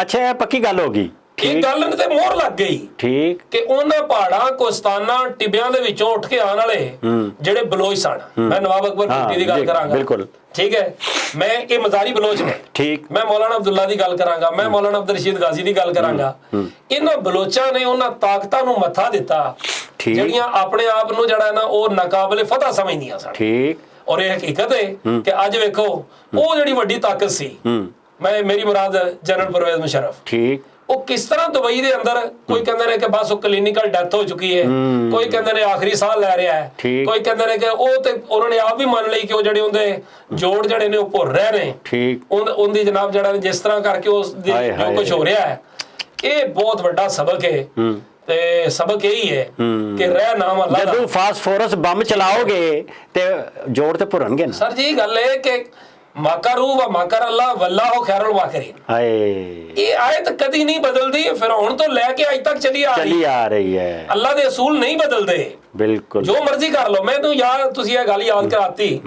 Speaker 2: अच्छा, पक्की गल होगी। ਇਹ ਗੱਲ ਨੇ ਤੇ ਮੋਹਰ ਲੱਗ ਗਈ, ਠੀਕ, ਕਿ ਉਹਨਾਂ ਪਹਾੜਾਂ ਕੋਸਤਾਨਾ ਟਿੱਬਿਆਂ ਦੇ ਵਿੱਚੋਂ ਉੱਠ ਕੇ ਆਉਣ ਵਾਲੇ ਜਿਹੜੇ ਬਲੋਚ ਸਨ, ਮੈਂ ਨਵਾਬ ਅਕਬਰ ਭੁੱਟੀ ਦੀ ਗੱਲ ਕਰਾਂਗਾ, ਬਿਲਕੁਲ ਠੀਕ ਹੈ, ਮੈਂ ਇਹ ਮਜ਼ਾਰੀ ਬਲੋਚ ਨੇ, ਠੀਕ, ਮੈਂ ਮੌਲਾਨਾ ਅਬਦੁੱਲਾ ਦੀ ਗੱਲ ਕਰਾਂਗਾ, ਮੈਂ ਮੌਲਾਨਾ ਅਬਦੁਲ ਰਸ਼ੀਦ ਗਾਜ਼ੀ ਦੀ ਗੱਲ ਕਰਾਂਗਾ। ਇਹਨਾਂ ਬਲੋਚਾਂ ਨੇ ਉਹਨਾਂ ਤਾਕਤਾਂ ਨੂੰ ਮੱਥਾ ਦਿੱਤਾ ਜਿਹੜੀਆਂ ਆਪਣੇ ਆਪ ਨੂੰ ਜਿਹੜਾ ਨਾ ਉਹ ਨਾਕਾਬਲੇ ਫਤਹ ਸਮਝਦੀਆਂ ਸਨ, ਠੀਕ। ਔਰ ਇਹ ਹਕੀਕਤ ਹੈ ਕਿ ਅੱਜ ਵੇਖੋ, ਉਹ ਜਿਹੜੀ ਵੱਡੀ ਤਾਕਤ ਸੀ, ਮੇਰੀ ਮੁਰਾਦ ਜਨਰਲ ਪਰਵੇਜ਼ ਮੁਸ਼ਰਫ, ਠੀਕ, ਉਹ ਕਿਸ ਤਰ੍ਹਾਂ ਦੁਬਈ ਦੇ ਅੰਦਰ, ਕੋਈ ਕਹਿੰਦੇ ਨੇ ਕਿ ਬਸ ਉਹ ਕਲੀਨਿਕਲ ਡੈਥ ਹੋ ਚੁੱਕੀ ਹੈ, ਕੋਈ ਕਹਿੰਦੇ ਨੇ ਆਖਰੀ ਸਾਹ ਲੈ ਰਿਹਾ ਹੈ, ਕੋਈ ਕਹਿੰਦੇ ਨੇ ਕਿ ਉਹ ਤੇ ਉਹਨਾਂ ਨੇ ਆਪ ਵੀ ਮੰਨ ਲਈ ਕਿ ਉਹ ਜਿਹੜੇ ਉਹਦੇ ਜੋੜ ਜਿਹੜੇ ਨੇ ਉਹ ਭੁਰ ਰਹੇ ਨੇ, ਠੀਕ, ਉਹਦੀ ਜਨਾਬ ਜਿਹੜਾ ਜਿਸ ਤਰ੍ਹਾਂ ਕਰਕੇ ਉਸ ਜੋ ਕੁਝ ਹੋ ਰਿਹਾ ਹੈ, ਇਹ ਬਹੁਤ ਵੱਡਾ ਸਬਕ ਹੈ। ਤੇ ਸਬਕ ਇਹੀ ਹੈ ਕਿ ਰਹਿ ਨਾਮ ਅੱਲਾ ਦਾ, ਜਦੋਂ ਫਾਸਫੋਰਸ ਬੰਬ ਚਲਾਓਗੇ ਤੇ ਜੋੜ ਤੇ ਭੁਰਨਗੇ ਨਾ। ਸਰ ਜੀ ਗੱਲ ਇਹ ਕਿ ਮਾਕਰੂ व ਮਾਕਰ ਅੱਲਾ ਵੱਲਾਹੁ ਖੈਰੁਲ ਮਾਕਰੀਨ, ਇਹ ਆਇਤ ਕਦੀ ਨਹੀਂ ਬਦਲਦੀ, ਫਿਰੌਨ ਤੋਂ ਲੈ ਕੇ ਅੱਜ ਤੱਕ ਚਲੀ ਆ ਰਹੀ ਹੈ। ਅੱਲਾ ਦੇ ਅਸੂਲ ਨਹੀਂ ਬਦਲਦੇ, ਬਿਲਕੁਲ ਜੋ ਮਰਜ਼ੀ ਕਰ ਲਓ। ਮੈਨੂੰ ਯਾਰ ਤੁਸੀਂ ਇਹ ਗੱਲ ਯਾਦ ਕਰਾਤੀ,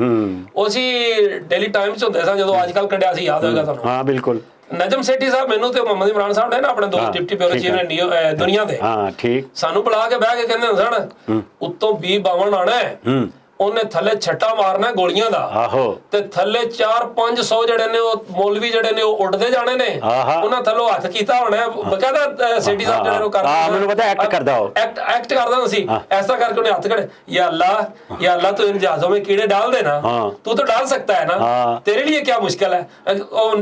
Speaker 2: ਉਹ ਸੀ ਡੇਲੀ ਟਾਈਮਸ ਹੁੰਦੇ ਸਨ ਜਦੋਂ ਅੱਜ ਕੱਲ ਕੱਢਿਆ ਸੀ, ਯਾਦ ਹੋਏਗਾ ਤੁਹਾਨੂੰ। ਹਾਂ ਬਿਲਕੁਲ, ਨਜਮ ਸੇਠੀ ਸਾਹਿਬ ਮੈਨੂੰ ਤੇ ਮੁਹੰਮਦ ਇਮਰਾਨ ਸਾਹਿਬ ਨੇ ਨਾ ਆਪਣੇ ਦੋਸਤ ਡਿਪਟੀ ਬਿਊਰੋ ਚੀਫ ਨੇ ਦੁਨੀਆ ਦੇ, ਹਾਂ ਠੀਕ, ਸਾਨੂੰ ਬੁਲਾ ਕੇ ਬਹਿ ਕੇ ਕਹਿੰਦੇ ਸਨ, ਉੱਤੋਂ 20-52 ਆਣਾ ਹੈ, ਉਹਨੇ ਥੱਲੇ ਛੱਟਾ ਮਾਰਨਾ ਗੋਲੀਆਂ ਦਾ
Speaker 1: ਆਹੋ
Speaker 2: ਤੇ ਥੱਲੇ 4-500 ਜਿਹੜੇ ਨੇ ਉਹ ਮੌਲਵੀ ਜਿਹੜੇ ਨੇ ਉਹ ਉੱਡਦੇ ਜਾਣੇ ਨੇ ਉਹਨਾਂ ਥੱਲੋਂ ਹੱਥ ਕੀਤਾ ਹੋਣਾ ਬਕਾਇਦਾ ਸੇਠੀ ਸਾਹਿਬ ਜਿਹੜੇ ਨੂੰ ਕਰਦੇ
Speaker 1: ਮੈਨੂੰ ਪਤਾ ਐਕਟ ਕਰਦਾ ਉਹ
Speaker 2: ਐਕਟ ਕਰਦਾ ਸੀ ਇਸ ਤਰ੍ਹਾਂ ਕਰਕੇ ਉਹਨੇ ਹੱਥ ਖੜੇ या अल्लाह तू इन जहाजों में कीड़े डाल देना तू तो डाल सकता है ना तेरे लिए क्या मुश्किल है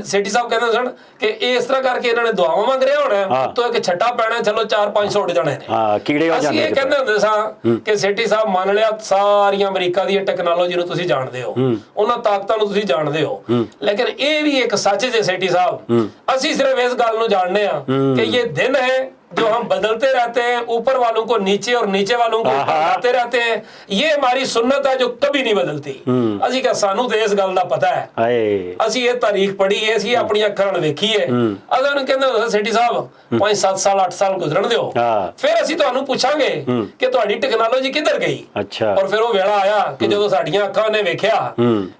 Speaker 2: सेठी साहब कहते सन कि इस तरह करके इन्होंने दुआवां मंग रहा होना तो एक छट्टा पैना चलो 4-500 उड़ जाने
Speaker 1: कीड़े हो जाने
Speaker 2: ये कहते ਹੁੰਦੇ ਸਾਂ ਕਿ ਸੇਠੀ ਸਾਹਿਬ ਮੰਨ ਲਿਆ ਸਾਰੀਆਂ ਅਮਰੀਕਾ ਦੀ ਟੈਕਨੋਲੋਜੀ ਨੂੰ ਤੁਸੀਂ ਜਾਣਦੇ ਹੋ ਉਹਨਾਂ ਤਾਕਤਾਂ ਨੂੰ ਤੁਸੀਂ ਜਾਣਦੇ ਹੋ ਲੇਕਿਨ ਇਹ ਵੀ ਇੱਕ ਸੱਚ ਜੇ ਸੇਠੀ ਸਾਹਿਬ ਅਸੀਂ ਸਿਰਫ ਇਸ ਗੱਲ ਨੂੰ ਜਾਣਦੇ ਆ ਕਿ ਇਹ ਦਿਨ ਹੈ जो हम बदलते रहते हैं ऊपर वालों को नीचे और नीचे वालों को ऊपर लाते रहते हैं ये हमारी सुन्नत है जो कभी नहीं बदलती ਅਸੀਂ ਕਿ ਸਾਨੂੰ ਤੇ ਇਸ ਗੱਲ ਦਾ ਪਤਾ ਹੈ ਅਸੀਂ ਇਹ ਤਾਰੀਖ ਪੜ੍ਹੀ ਹੈ ਅਸੀਂ ਆਪਣੀਆਂ ਅੱਖਾਂ ਨਾਲ ਵੇਖੀ ਹੈ ਅਸਾਂ ਨੂੰ ਕਹਿੰਦੇ ਸੇਠੀ ਸਾਹਿਬ 5-7 ਸਾਲ 8 ਸਾਲ ਗੁਜ਼ਰਨ ਦਿਓ ਫਿਰ ਅਸੀਂ ਤੁਹਾਨੂੰ ਪੁੱਛਾਂਗੇ ਕਿ ਤੁਹਾਡੀ ਟੈਕਨੋਲੋਜੀ ਕਿੱਧਰ ਗਈ ਔਰ ਫਿਰ ਉਹ ਵੇਲਾ ਆਇਆ ਕਿ ਜਦੋਂ ਸਾਡੀਆਂ ਅੱਖਾਂ ਨੇ ਵੇਖਿਆ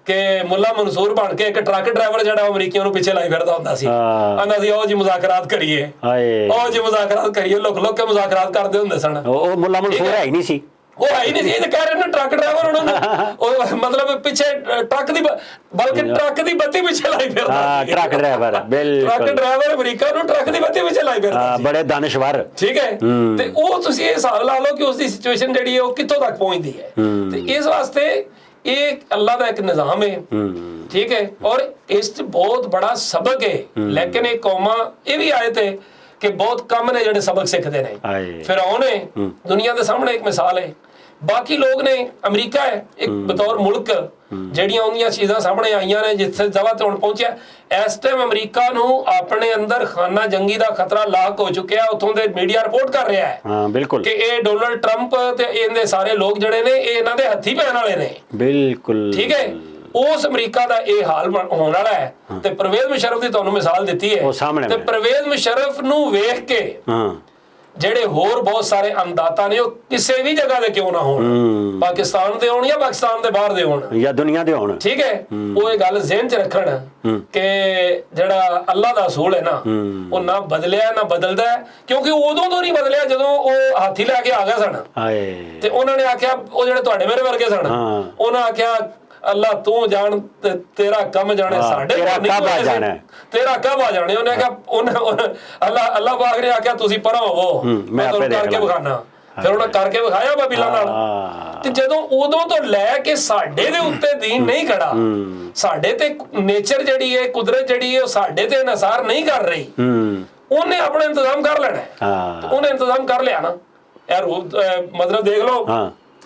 Speaker 2: ਕਿ ਮੁੱਲਾ ਮਨਸੂਰ ਬਣ ਕੇ ਇੱਕ ਟਰੱਕ ਡਰਾਈਵਰ ਜਿਹੜਾ ਅਮਰੀਕੀਆਂ ਨੂੰ ਪਿੱਛੇ ਲਾਈ ਫਿਰਦਾ ਹੁੰਦਾ ਸੀ ਆਂਦਾ ਸੀ ਉਹ ਜੀ ਮੁਜ਼ਾਕਰਾਤ ਕਰੀਏ ਉਹ ਜੀ ਮੁਜ਼ਾਕਰਾਤ ਕਰੀਏ ਲੋਕ ਕੇ ਮੁਜ਼ਾਕਰਾਤ ਕਰਦੇ ਹੁੰਦੇ ਸਨ
Speaker 1: ਉਹ ਮੁੱਲਾ ਮਨਸੂਰ ਹੈ ਹੀ ਨਹੀਂ ਸੀ
Speaker 2: ਉਹ ਹੈ ਹੀ ਨਹੀਂ ਸੀ ਇਹ ਕਹਿ ਰਹੇ ਨੇ ਟਰੱਕ ਡਰਾਈਵਰ ਉਹਨਾਂ ਨੂੰ ਉਹ ਮਤਲਬ ਪਿੱਛੇ ਟਰੱਕ ਦੀ ਬਲਕਿ ਟਰੱਕ ਦੀ ਬੱਤੀ ਪਿੱਛੇ ਲਾਈ ਫਿਰਦਾ
Speaker 1: ਟਰੱਕ ਡਰਾਈਵਰ ਬਿਲਕੁਲ
Speaker 2: ਟਰੱਕ ਡਰਾਈਵਰ ਅਮਰੀਕਾ ਨੂੰ ਟਰੱਕ ਦੀ ਬੱਤੀ ਪਿੱਛੇ ਲਾਈ ਫਿਰਦਾ
Speaker 1: ਬੜੇ ਦਾਨਸ਼ਵਰ
Speaker 2: ਠੀਕ ਹੈ ਤੇ ਉਹ ਤੁਸੀਂ ਇਹ ਹਿਸਾਬ ਲਾ ਲਓ ਕਿ ਉਸ ਦੀ ਸਿਚੁਏਸ਼ਨ ਜਿਹੜੀ ਹੈ ਉਹ ਕਿੱਥੋਂ ਤੱਕ ਪਹੁੰਚਦੀ ਹੈ ਤੇ ਇਸ ਵਾਸਤੇ ਇਹ ਅੱਲਾਹ ਦਾ ਇੱਕ ਨਿਜ਼ਾਮ ਹੈ ਠੀਕ ਹੈ ਔਰ ਇਸ 'ਚ ਬਹੁਤ ਬੜਾ ਸਬਕ ਹੈ ਲੇਕਿਨ ਇਹ ਕੌਮਾਂ ਇਹ ਵੀ ਆਏ ਤੇ ਕਿ ਬਹੁਤ ਕਮ ਨੇ ਜਿਹੜੇ ਸਬਕ ਸਿੱਖਦੇ ਨੇ ਫਿਰੌਨ ਹੈ ਦੁਨੀਆ ਦੇ ਸਾਹਮਣੇ ਇੱਕ ਮਿਸਾਲ ਹੈ ਬਾਕੀ ਲੋਕ ਨੇ ਅਮਰੀਕਾ ਹੈ ਇੱਕ ਬਤੌਰ ਮੁਲਕ ਜਿਹੜੀਆਂ ਉਹਦੀਆਂ ਚੀਜ਼ਾਂ ਸਾਹਮਣੇ ਆਈਆਂ ਨੇ ਜਿੱਥੇ ਜਗ੍ਹਾ ਤੇ ਹੁਣ ਪਹੁੰਚਿਆ ਇਸ ਟਾਈਮ ਅਮਰੀਕਾ ਨੂੰ ਆਪਣੇ ਅੰਦਰ ਖਾਨਾ ਜੰਗੀ ਦਾ ਖਤਰਾ ਲਾਕ ਹੋ ਚੁੱਕਿਆ ਉੱਥੋਂ ਦੇ ਮੀਡੀਆ ਰਿਪੋਰਟ ਕਰ ਰਿਹਾ ਹੈ
Speaker 1: ਬਿਲਕੁਲ
Speaker 2: ਕਿ ਇਹ ਡੋਨਲਡ ਟਰੰਪ ਤੇ ਇਹਦੇ ਸਾਰੇ ਲੋਕ ਜਿਹੜੇ ਨੇ ਇਹ ਇਹਨਾਂ ਦੇ ਹੱਥੀ ਪੈਣ ਵਾਲੇ ਨੇ ਬਿਲਕੁਲ ਠੀਕ ਹੈ ਉਸ ਅਮਰੀਕਾ ਦਾ ਇਹ ਹਾਲ ਹੋਣ ਵਾਲਾ ਹੈ ਤੇ ਪਰਵੇਜ਼ ਮੁਸ਼ਰਫ ਦੀ ਤੁਹਾਨੂੰ ਮਿਸਾਲ ਦਿੱਤੀ ਹੈ ਤੇ ਪਰਵੇਜ਼ ਮੁਸ਼ਰਫ ਨੂੰ ਵੇਖ ਕੇ ਜਿਹੜੇ ਹੋਰ ਬਹੁਤ ਸਾਰੇ ਅੰਦਾਤਾ ਨੇ ਉਹ ਕਿਸੇ ਵੀ ਜਗ੍ਹਾ ਦੇ ਕਿਉਂ ਨਾ ਹੋਣ ਪਾਕਿਸਤਾਨ ਦੇ ਹੋਣ ਜਾਂ ਪਾਕਿਸਤਾਨ ਦੇ ਬਾਹਰ ਦੇ ਹੋਣ ਜਾਂ ਦੁਨੀਆ ਦੇ ਹੋਣ ਠੀਕ ਹੈ ਉਹ ਇਹ ਗੱਲ ਜ਼ਿਹਨ 'ਚ ਰੱਖਣ ਕਿ ਜਿਹੜਾ ਅੱਲਾਹ ਦਾ ਰਸੂਲ ਹੈ ਨਾ ਉਹ ਨਾ ਬਦਲਿਆ ਨਾ ਬਦਲਦਾ ਕਿਉਂਕਿ ਉਦੋਂ ਤੋਂ ਨਹੀਂ ਬਦਲਿਆ ਜਦੋਂ ਉਹ ਹਾਥੀ ਲੈ ਕੇ ਆ ਗਿਆ ਸਨ ਤੇ ਉਹਨਾਂ ਨੇ ਆਖਿਆ ਉਹ ਜਿਹੜੇ ਤੁਹਾਡੇ ਮੇਰੇ ਵਰਗੇ ਸਨ ਉਹਨਾਂ ਆਖਿਆ ਅੱਲਾ ਤੂੰ ਜਾਣ ਤੇ ਤੇਰਾ ਕੰਮ ਜਾਣੇ ਸਾਡੇ ਤੇਰਾ ਕਬ ਆ ਜਾਣੇ ਉਹਨੇ ਕਿਹਾ ਅੱਲਾ ਪਾਕ ਨੇ ਆਖਿਆ ਤੁਸੀਂ ਪਰਾਂ ਹੋਵੋ ਮੈਂ ਤੁਹਾਨੂੰ ਕਰਕੇ ਵਿਖਾਣਾ ਫਿਰ ਉਹਨਾਂ ਕਰਕੇ ਵਿਖਾਇਆ ਬਾਬਿਲਾ ਨਾਲ ਤੇ ਜਦੋਂ ਉਦੋਂ ਤੋਂ ਲੈ ਕੇ ਸਾਡੇ ਦੇ ਉੱਤੇ ਦੀਨ ਨਹੀਂ ਖੜਾ ਸਾਡੇ ਤੇ ਨੇਚਰ ਜਿਹੜੀ ਹੈ ਕੁਦਰਤ ਜਿਹੜੀ ਹੈ ਉਹ ਸਾਡੇ ਤੇ ਅਨਸਾਰ ਨਹੀਂ ਕਰ ਰਹੀ ਉਹਨੇ ਆਪਣਾ ਇੰਤਜ਼ਾਮ ਕਰ ਲੈਣਾ ਉਹਨੇ ਇੰਤਜ਼ਾਮ ਕਰ ਲਿਆ ਨਾ ਯਾਰ ਮਤਲਬ ਦੇਖ ਲਓ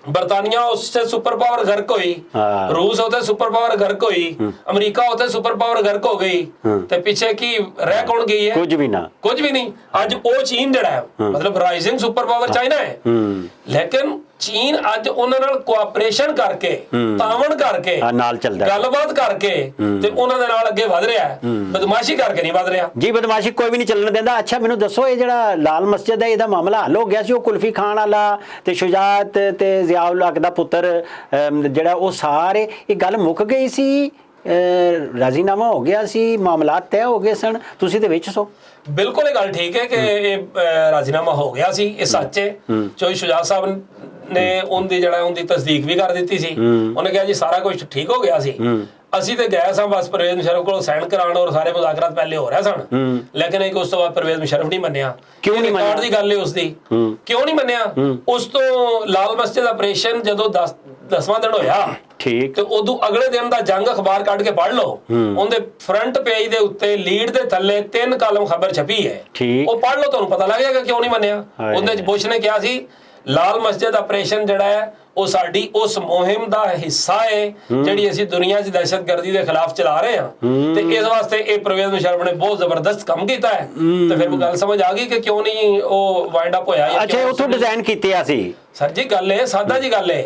Speaker 2: बरतानिया उससे सुपर पावर गर्क हुई रूस होते सुपर पावर गर्क हुई अमेरिका होते सुपर पावर गर्क हो गई ते पीछे की रह कौन गई है कुछ भी नहीं आज वो चीन जड़ा है मतलब राइजिंग सुपर पावर चाइना है लेकिन चीन ਅੱਜ ਉਹਨਾਂ ਨਾਲ ਕੋਆਪਰੇਸ਼ਨ ਕਰਕੇ ਤਾਵਣ ਕਰਕੇ ਨਾਲ ਚੱਲਦਾ ਗੱਲਬਾਤ ਕਰਕੇ ਤੇ ਉਹਨਾਂ ਦੇ ਨਾਲ ਅੱਗੇ ਵਧ ਰਿਹਾ ਹੈ ਬਦਮਾਸ਼ੀ ਕਰਕੇ ਨਹੀਂ ਵਧ ਰਿਹਾ ਜੀ ਬਦਮਾਸ਼ੀ ਕੋਈ ਵੀ ਨਹੀਂ ਚੱਲਣ ਦਿੰਦਾ ਅੱਛਾ ਮੈਨੂੰ ਦੱਸੋ ਇਹ ਜਿਹੜਾ ਲਾਲ ਮਸਜਿਦ ਹੈ ਇਹਦਾ ਮਾਮਲਾ ਹੱਲ ਹੋ ਗਿਆ ਸੀ ਉਹ ਕੁਲਫੀ ਖਾਨ ਵਾਲਾ ਤੇ ਸ਼ੁਜਾਤ ਤੇ ਜ਼ਿਆਉਲ ਹਕ ਦਾ ਪੁੱਤਰ ਜਿਹੜਾ ਉਹ ਸਾਰੇ ਇਹ ਗੱਲ ਮੁੱਕ ਗਈ ਸੀ ਰਾਜ਼ੀਨਾਮਾ ਹੋ ਗਿਆ ਸੀ ਮਾਮਲਾਤ ਤੈਅ ਹੋ ਗਏ ਸਨ ਤੁਸੀਂ ਤੇ ਵਿੱਚ ਸੋ ਬਿਲਕੁਲ ਇਹ ਗੱਲ ਠੀਕ ਹੈ ਕਿ ਇਹ ਰਾਜ਼ੀਨਾਮਾ ਹੋ ਗਿਆ ਸੀ ਇਹ ਸੱਚ ਹੈ ਚੋਈ ਸ਼ੁਜਾਤ ਸਾਹਿਬ ਨੇ ਉਹਦੀ ਜਿਹੜਾ ਉਹਦੀ ਤਸਦੀਕ ਵੀ ਕਰ ਦਿੱਤੀ ਸੀ ਉਹਨੇ ਕਿਹਾ ਜੀ ਸਾਰਾ ਕੁਝ ਠੀਕ ਹੋ ਗਿਆ ਸੀ ਅਸੀਂ ਤੇ ਗਏ ਸਾਂ ਬਸ ਪਰਵੇਜ਼ ਮੁਸ਼ਰਫ ਕੋਲ ਸਾਈਨ ਕਰਾਉਣ ਔਰ ਸਾਰੇ ਮੁਜ਼ਾਕਰਾਤ ਪਹਿਲੇ ਹੋ ਰਹੇ ਸਨ ਲੇਕਿਨ ਇੱਕ ਉਸ ਤੋਂ ਬਾਅਦ ਪਰਵੇਜ਼ ਮੁਸ਼ਰਫ ਨਹੀਂ ਮੰਨਿਆ ਕਿਉਂ ਨਹੀਂ ਮੰਨਿਆ ਦੀ ਗੱਲ ਹੈ ਉਸ ਦੀ ਕਿਉਂ ਨਹੀਂ ਮੰਨਿਆ ਉਸ ਤੋਂ ਲਾਲ ਮਸਜਿਦ ਆਪਰੇਸ਼ਨ ਜਦੋਂ 10ਵਾਂ ਦਿਨ ਹੋਇਆ ਠੀਕ ਤੇ ਉਦੋਂ ਅਗਲੇ ਦਿਨ ਦਾ ਜੰਗ ਅਖਬਾਰ ਕੱਢ ਕੇ ਪੜ੍ਹ ਲਓ ਉਹਦੇ ਫਰੰਟ ਪੇਜ ਦੇ ਉੱਤੇ ਲੀਡ ਦੇ ਥੱਲੇ 3 ਕਾਲਮ ਖਬਰ ਛਪੀ ਹੈ ਉਹ ਪੜ੍ਹ ਲਓ ਤੁਹਾਨੂੰ ਪਤਾ ਲੱਗ ਜਾਏਗਾ ਕਿਉਂ ਨਹੀਂ ਮੰਨਿਆ ਉਹਦੇ ਚ ਬੁਸ਼ ਨੇ ਕਿਹਾ ਸੀ ਲਾਲ ਮਸਜਿਦ ਆਪਰੇਸ਼ਨ ਜਿਹੜਾ ਹੈ ਉਹ ਸਾਡੀ ਉਸ ਮੁਹਿੰਮ ਦਾ ਹਿੱਸਾ ਹੈ ਜਿਹੜੀ ਅਸੀਂ ਦੁਨੀਆ 'ਚ ਦਹਿਸ਼ਤਗਰਦੀ ਦੇ ਖਿਲਾਫ ਚਲਾ ਰਹੇ ਹਾਂ ਤੇ ਇਸ ਵਾਸਤੇ ਇਹ ਪਰਵੇਜ਼ ਮੁਸ਼ਰਫ ਨੇ ਬਹੁਤ ਜ਼ਬਰਦਸਤ ਕੰਮ ਕੀਤਾ ਹੈ ਤੇ ਫਿਰ ਉਹ ਗੱਲ ਸਮਝ ਆ ਗਈ ਕਿ ਕਿਉਂ ਨਹੀਂ ਉਹ ਵਾਈਂਡ ਅਪ ਹੋਇਆ ਅੱਛਾ ਉੱਥੋਂ ਡਿਜ਼ਾਈਨ ਕੀਤੇ ਆ ਸੀ ਸਰ ਜੀ ਗੱਲ ਹੈ ਸਾਦਾ ਜੀ ਗੱਲ ਹੈ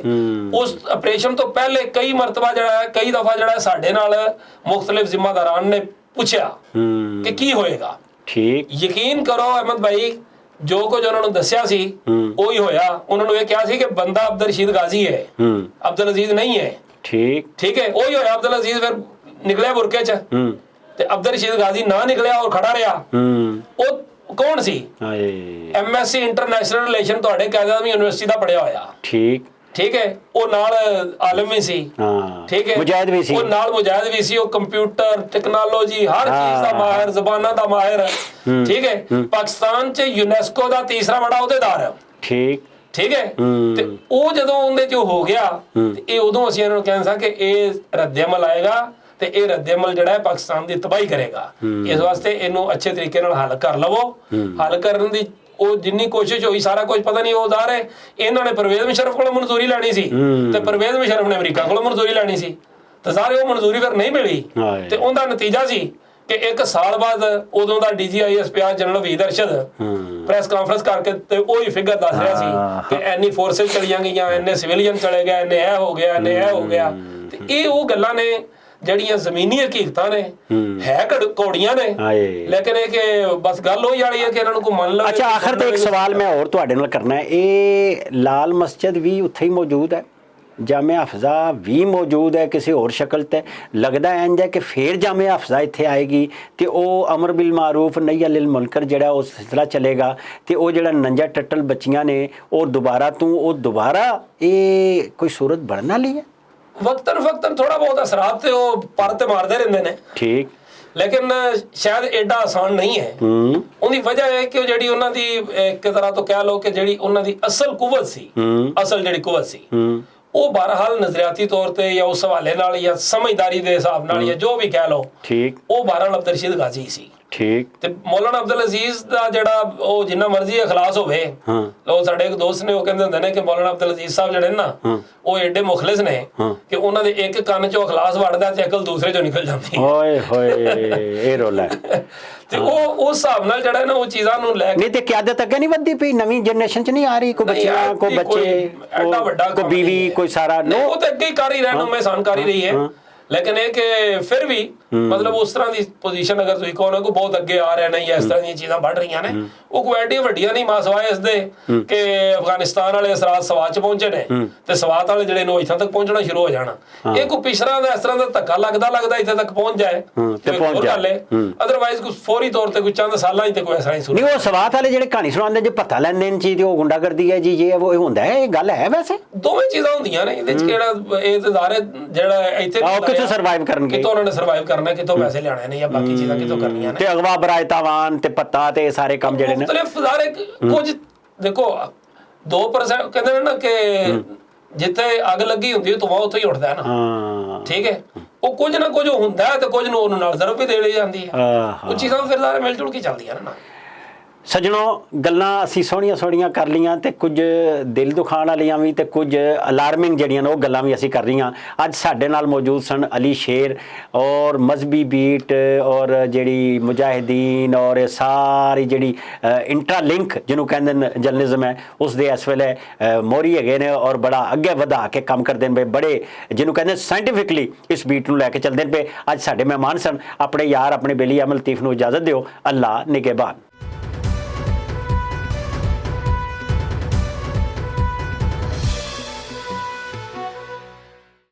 Speaker 2: ਉਸ ਆਪਰੇਸ਼ਨ ਤੋਂ ਪਹਿਲੇ ਕਈ ਮਰਤਬਾ ਜਿਹੜਾ ਕਈ ਦਫਾ ਜਿਹੜਾ ਸਾਡੇ ਨਾਲ ਮੁxtਲਿਫ ਜ਼ਿੰਮੇਦਾਰਾਂ ਨੇ ਪੁੱਛਿਆ ਕਿ ਕੀ ਹੋਏਗਾ ਠੀਕ ਯਕੀਨ ਕਰੋ ਅਹਿਮਦ ਭਾਈ ਜੋ ਕੁਝ ਉਹਨਾਂ ਨੂੰ ਦੱਸਿਆ ਸੀ ਉਹੀ ਹੋਇਆ ਉਹਨਾਂ ਨੂੰ ਇਹ ਕਿਹਾ ਸੀ ਕਿ ਬੰਦਾ ਅਬਦੁਲ ਰਸ਼ੀਦ ਗਾਜ਼ੀ ਹੈ ਅਬਦੁਲ ਅਜ਼ੀਜ਼ ਨਹੀਂ ਹੈ ਠੀਕ ਹੈ ਉਹੀ ਹੋਇਆ ਅਬਦੁਲ ਅਜ਼ੀਜ਼ ਫਿਰ ਨਿਕਲਿਆ ਬੁਰਕੇ 'ਚ ਤੇ ਅਬਦੁਲ ਰਸ਼ੀਦ ਗਾਜ਼ੀ ਨਾ ਨਿਕਲਿਆ ਔਰ ਖੜਾ ਰਿਹਾ ਉਹ ਕੌਣ ਸੀ ਐਮਐਸਸੀ ਇੰਟਰਨੈਸ਼ਨਲ ਰਿਲੇਸ਼ਨ ਤੁਹਾਡੇ ਕਾਇਦ ਆਜ਼ਮ ਯੂਨੀਵਰਸਿਟੀ ਦਾ ਪੜਿਆ ਹੋਇਆ ਠੀਕ ਹੈ, ਉਹ ਨਾਲ ਆਲਮ ਵੀ ਸੀ,
Speaker 1: ਹਾਂ
Speaker 2: ਠੀਕ ਹੈ,
Speaker 1: ਮੁਜਾਹਿਦ ਵੀ ਸੀ,
Speaker 2: ਉਹ ਨਾਲ ਮੁਜਾਹਿਦ ਵੀ ਸੀ, ਉਹ ਕੰਪਿਊਟਰ ਟੈਕਨੋਲੋਜੀ ਹਰ ਚੀਜ਼ ਦਾ ਮਾਹਿਰ, ਜ਼ਬਾਨਾਂ ਦਾ ਮਾਹਿਰ, ਠੀਕ ਹੈ। ਪਾਕਿਸਤਾਨ 'ਚ ਯੂਨੈਸਕੋ ਦਾ ਤੀਸਰਾ ਬੜਾ ਅਹੁਦੇਦਾਰ ਹੈ,
Speaker 1: ਠੀਕ
Speaker 2: ਠੀਕ ਹੈ। ਤੇ ਉਹ ਜਦੋਂ ਉਹਦੇ 'ਚ ਹੋ ਗਿਆ ਤੇ ਇਹ ਉਦੋਂ ਅਸੀਂ ਇਹਨਾਂ ਨੂੰ ਕਹਿੰਦੇ ਸਾਂ ਕਿ ਇਹ ਰੱਦ-ਏ-ਅਮਲ ਆਏਗਾ ਤੇ ਇਹ ਰੱਦ-ਏ-ਅਮਲ ਜਿਹੜਾ ਹੈ ਪਾਕਿਸਤਾਨ ਦੀ ਤਬਾਹੀ ਕਰੇਗਾ। ਇਸ ਵਾਸਤੇ ਇਹਨੂੰ ਅੱਛੇ ਤਰੀਕੇ ਨਾਲ ਹੱਲ ਕਰ ਲਵੋ। ਹੱਲ ਕਰਨ ਦੀ ਉਹ ਜਿੰਨੀ ਕੋਸ਼ਿਸ਼ ਹੋਈ, ਸਾਰਾ ਕੁਝ ਪਤਾ ਨਹੀਂ ਉਹ ਜ਼ਾਹਰ ਹੈ ਇਹਨਾਂ ਨੇ ਪਰਵੇਜ਼ ਮੁਸ਼ਰਫ ਕੋਲੋਂ ਮਨਜ਼ੂਰੀ ਲੈਣੀ ਸੀ ਤੇ ਪਰਵੇਜ਼ ਮੁਸ਼ਰਫ ਨੇ ਅਮਰੀਕਾ ਕੋਲੋਂ ਮਨਜ਼ੂਰੀ ਲੈਣੀ ਸੀ ਤੇ ਜ਼ਾਹਰ ਉਹ ਮਨਜ਼ੂਰੀ ਫਿਰ ਨਹੀਂ ਮਿਲੀ ਤੇ ਉਹਦਾ ਨਤੀਜਾ ਸੀ ਕਿ 1 ਸਾਲ ਬਾਅਦ ਉਦੋਂ ਦਾ DGIS ਪਿਆ ਜਨਰਲ ਵਹੀਦ ਅਰਸ਼ਦ ਪ੍ਰੈਸ ਕਾਨਫਰੰਸ ਕਰਕੇ ਤੇ ਉਹੀ ਫਿਗਰ ਦੱਸ ਰਿਹਾ ਸੀ ਕਿ ਇੰਨੀ ਫੋਰਸਿਸ ਚਲੀਆਂ ਗਈਆਂ, ਇੰਨੇ ਸਿਵਿਲੀਅਨ ਚਲੇ ਗਏ, ਇੰਨੇ ਇਹ ਹੋ ਗਿਆ, ਇੰਨੇ ਇਹ ਹੋ ਗਿਆ। ਤੇ ਇਹ ਉਹ ਗੱਲਾਂ ਨੇ ਜਿਹੜੀਆਂ ਜ਼ਮੀਨੀ ਹਕੀਕਤਾਂ ਨੇ, ਹੈ ਕੌੜੀਆਂ ਨੇ, ਲੇਕਿਨ ਇਹ ਕਿ ਬਸ ਗੱਲ ਉਹੀ ਵਾਲੀ ਹੈ ਕਿ ਇਹਨਾਂ ਨੂੰ ਕੋਈ ਮੰਨ ਲਵੇ।
Speaker 1: ਅੱਛਾ, ਆਖਰ ਤੇ ਇੱਕ ਸਵਾਲ ਮੈਂ ਹੋਰ ਤੁਹਾਡੇ ਨਾਲ ਕਰਨਾ ਹੈ। ਇਹ ਲਾਲ ਮਸਜਿਦ ਵੀ ਉੱਥੇ ਹੀ ਮੌਜੂਦ ਹੈ, ਜਾਮਿਆ ਹਫਜ਼ਾ ਵੀ ਮੌਜੂਦ ਹੈ ਕਿਸੇ ਹੋਰ ਸ਼ਕਲ ਤੇ? ਲੱਗਦਾ ਇੰਝ ਹੈ ਕਿ ਫੇਰ ਜਾਮਿਆ ਹਫਜ਼ਾ ਇੱਥੇ ਆਏਗੀ ਤੇ ਉਹ ਅਮਰ ਬਿਲ ਮਾਰੂਫ ਨਹੀ ਅਨਿਲ ਮੁਨਕਰ ਜਿਹੜਾ ਉਹ ਸਿਲਸਿਲਾ ਚਲੇਗਾ ਤੇ ਉਹ ਜਿਹੜਾ ਨੰਜਾ ਟੱਟਲ ਬੱਚੀਆਂ ਨੇ ਉਹ ਦੁਬਾਰਾ ਇਹ ਕੋਈ ਸੂਰਤ ਬਣਨ ਵਾਲੀ ਹੈ?
Speaker 2: ਵਕਤਨ ਥੋੜਾ ਬਹੁਤ ਅਸਰਾਤ ਤੇ ਉਹ ਪਰ ਤੇ ਮਾਰਦੇ ਰਹਿੰਦੇ ਨੇ, ਠੀਕ, ਲੇਕਿਨ ਸ਼ਾਇਦ ਐਡਾ ਆਸਾਨ ਨਹੀਂ ਹੈ। ਉਹਦੀ ਵਜ੍ਹਾ ਹੈ ਕਿ ਉਹ ਜਿਹੜੀ ਉਹਨਾਂ ਦੀ ਇੱਕ ਤਰ੍ਹਾਂ ਤੋਂ ਕਹਿ ਲਓ ਕਿ ਜਿਹੜੀ ਉਹਨਾਂ ਦੀ ਅਸਲ ਕੁਵਤ ਸੀ, ਅਸਲ ਜਿਹੜੀ ਕੁਵਤ ਸੀ ਉਹ ਬਹਰਹਾਲ ਨਜ਼ਰਿਆਤੀ ਤੌਰ ਤੇ ਜਾਂ ਉਸ ਹਵਾਲੇ ਨਾਲ ਜਾਂ ਸਮਝਦਾਰੀ ਦੇ ਹਿਸਾਬ ਨਾਲ ਜਾਂ ਜੋ ਵੀ ਕਹਿ ਲਓ, ਠੀਕ, ਉਹ ਬਹਰਹਾਲ ਅਬਦੁਲ ਰਸ਼ੀਦ ਗਾਜ਼ੀ ਸੀ, ਠੀਕ। ਤੇ ਮੌਲਾਨਾ ਅਬਦੁਲ ਅਜ਼ੀਜ਼ ਦਾ ਜਿਹੜਾ ਉਹ ਜਿੰਨਾ ਮਰਜ਼ੀ ਇਖਲਾਸ ਹੋਵੇ, ਉਹ ਸਾਡੇ ਇੱਕ ਦੋਸਤ ਨੇ ਉਹ ਕਹਿੰਦੇ ਹੁੰਦੇ ਨੇ ਕਿ ਮੌਲਾਨਾ ਅਬਦੁਲ ਅਜ਼ੀਜ਼ ਸਾਹਿਬ ਜਿਹੜੇ ਨਾ ਉਹ ਏਡੇ ਮੁਖਲਿਸ ਨੇ ਕਿ ਉਹਨਾਂ ਦੇ ਇੱਕ ਕੰਨ ਚੋਂ ਇਖਲਾਸ ਵੜਦਾ ਤੇ ਅਕਲ ਦੂਸਰੇ ਚੋਂ ਨਿਕਲ ਜਾਂਦੀ ਹੈ।
Speaker 1: ਓਏ ਹੋਏ, ਇਹ ਰੋਲਾ
Speaker 2: ਤੇ ਉਹ ਉਸ ਹਿਸਾਬ ਨਾਲ ਜਿਹੜਾ ਨਾ ਉਹ ਚੀਜ਼ਾਂ ਨੂੰ ਲੈ ਕੇ
Speaker 1: ਨਹੀਂ ਤੇ ਕਿਆਦਤ ਅੱਗੇ ਨਹੀਂ ਵੱਧਦੀ ਪਈ, ਨਵੀਂ ਜਨਰੇਸ਼ਨ ਚ ਨਹੀਂ ਆ ਰਹੀ? ਕੋਈ ਬੱਚਿਆਂ, ਕੋਈ ਬੱਚੇ,
Speaker 2: ਐਡਾ ਵੱਡਾ
Speaker 1: ਕੋਈ ਬੀਵੀ, ਕੋਈ ਸਾਰਾ
Speaker 2: ਉਹ ਤਾਂ ਅੱਗੇ ਹੀ ਕਰ ਹੀ ਰਹਿਣਾ, ਮੈਂ ਆਸਾਨ ਕਰ ਹੀ ਰਹੀ ਹੈ। ਲੇਕਿਨ ਇਹ ਕਿ ਫਿਰ ਵੀ ਮਤਲਬ ਉਸ ਤਰ੍ਹਾਂ ਦੀ ਪੋਜੀਸ਼ਨ ਅਗਰ ਤੁਸੀਂ ਕਹੋ ਨਾ ਕੋਈ ਬਹੁਤ ਅੱਗੇ ਆ ਰਿਹਾ ਨਹੀਂ, ਇਸ ਤਰ੍ਹਾਂ ਦੀਆਂ ਚੀਜ਼ਾਂ ਵੱਧ ਰਹੀਆਂ ਨੇ, ਉਹ ਕੋਈ ਐਡੀਆਂ ਵੱਡੀਆਂ ਨਹੀਂ ਮਾਸਵਾਏ ਇਸ ਦੇ ਕਿ ਅਫਗਾਨਿਸਤਾਨ ਵਾਲੇ ਅਸਰਾਤ ਸਵਾਤ ਚ ਪਹੁੰਚੇ ਨੇ ਤੇ ਸਵਾਤ ਵਾਲੇ ਜਿਹੜੇ ਨੂੰ ਇੱਥੋਂ ਤੱਕ ਪਹੁੰਚਣਾ ਸ਼ੁਰੂ ਹੋ ਜਾਣਾ। ਇਹ ਕੋਈ ਪਿਛੜਾ ਦਾ ਇਸ ਤਰ੍ਹਾਂ ਦਾ ਧੱਕਾ ਲੱਗਦਾ ਇੱਥੇ ਤੱਕ ਪਹੁੰਚ ਜਾਏ ਤੇ ਹੋਰ ਗੱਲ ਹੈ, ਅਦਰਵਾਈਜ਼ ਕੋਈ ਫੌਰੀ ਤੌਰ ਤੇ ਕੋਈ ਚੰਦ ਸਾਲਾਂ ਹੀ ਤੇ ਕੋਈ ਐਸਾ ਨਹੀਂ।
Speaker 1: ਉਹ ਸਵਾਤ ਵਾਲੇ ਜਿਹੜੇ ਕਹਾਣੀ ਸੁਣਾਉਂਦੇ ਜੇ ਭੱਤਾ ਲੈਂਦੇ ਨੇ ਚੀਜ਼ ਉਹ ਗੁੰਡਾਗਰਦੀ ਹੈ ਜੀ, ਇਹ ਉਹ ਹੁੰਦਾ ਹੈ, ਇਹ ਗੱਲ ਹੈ? ਵੈਸੇ
Speaker 2: ਦੋਵੇਂ ਚੀਜ਼ਾਂ ਹੁੰਦੀਆਂ ਨੇ ਇਹਦੇ ਚ, ਕਿਹੜਾ ਇਹ ਤੇ ਜ਼ਾਹਰ ਜਿਹੜਾ ਇੱਥੇ
Speaker 1: ਸਰਵਾਈਵ ਕਰਨਗੇ,
Speaker 2: ਕਿਤੋਂ ਉਹਨਾਂ ਨੇ ਸਰਵਾਈਵ ਕਰਨਾ, ਕਿਤੋਂ ਪੈਸੇ ਲਿਆਣੇ ਨੇ ਜਾਂ ਬਾਕੀ ਚੀਜ਼ਾਂ ਕਿਤੋਂ ਕਰਨੀਆਂ ਨੇ,
Speaker 1: ਤੇ ਅਗਵਾ ਬਰਾਏ ਤਾਵਾਨ ਤੇ ਪੱਤਾ ਤੇ ਸਾਰੇ ਕੰਮ ਜਿਹੜੇ ਨੇ
Speaker 2: ਮੁਖਤਲਿਫ ਜ਼ਾਹਰ ਕੁਝ ਦੇਖੋ 2% ਕਹਿੰਦੇ ਨੇ ਨਾ ਕਿ ਜਿੱਥੇ ਅੱਗ ਲੱਗੀ ਹੁੰਦੀ ਹੈ ਧੂੰਆਂ ਉੱਥੇ ਹੀ ਉੱਠਦਾ ਹੈ ਨਾ, ਠੀਕ ਹੈ। ਉਹ ਕੁਝ ਨਾ ਕੁਝ ਹੁੰਦਾ ਹੈ ਤੇ ਕੁਝ ਨੂੰ ਉਹਨੂੰ ਨਾਲ ਜ਼ਰਬ ਵੀ ਦੇ ਲਈ ਜਾਂਦੀ ਹੈ, ਉਹ ਚੀਜ਼ਾਂ ਫਿਰ ਜ਼ਾਹਰ ਮਿਲ ਜੁਲ ਕੇ ਚੱਲਦੀਆਂ ਨੇ ਨਾ।
Speaker 1: ਸੱਜਣੋ, ਗੱਲਾਂ ਅਸੀਂ ਸੋਹਣੀਆਂ ਕਰ ਲਈਆਂ ਤੇ ਕੁਝ ਦਿਲ ਦੁਖਾਉਣ ਵਾਲੀਆਂ ਵੀ ਤੇ ਕੁਝ ਅਲਾਰਮਿੰਗ ਜਿਹੜੀਆਂ ਨੇ ਉਹ ਗੱਲਾਂ ਵੀ ਅਸੀਂ ਕਰ ਰਹੀਆਂ। ਅੱਜ ਸਾਡੇ ਨਾਲ ਮੌਜੂਦ ਸਨ ਅਲੀ ਸ਼ੇਰ ਔਰ ਮਜ਼ਹਬੀ ਬੀਟ ਔਰ ਜਿਹੜੀ ਮੁਜਾਹਿਦੀਨ ਔਰ ਇਹ ਸਾਰੀ ਜਿਹੜੀ ਇੰਟਰਲਿੰਕ ਜਿਹਨੂੰ ਕਹਿੰਦੇ ਨੇ ਜਰਨਲਿਜ਼ਮ ਹੈ ਉਸ ਦੇ ਇਸ ਵੇਲੇ ਮੋਹਰੀ ਹੈਗੇ ਨੇ ਔਰ ਬੜਾ ਅੱਗੇ ਵਧਾ ਕੇ ਕੰਮ ਕਰਦੇ ਨੇ, ਬੜੇ ਜਿਹਨੂੰ ਕਹਿੰਦੇ ਸਾਇੰਟੀਫਿਕਲੀ ਇਸ ਬੀਟ ਨੂੰ ਲੈ ਕੇ ਚੱਲਦੇ ਨੇ ਪਏ। ਅੱਜ ਸਾਡੇ ਮਹਿਮਾਨ ਸਨ। ਆਪਣੇ ਯਾਰ ਆਪਣੇ ਬੇਲੀ ਅਹਿਮਦ ਲਤੀਫ ਨੂੰ ਇਜਾਜ਼ਤ ਦਿਓ। ਅੱਲਾ ਨਿਗਹਿਬਾਨ।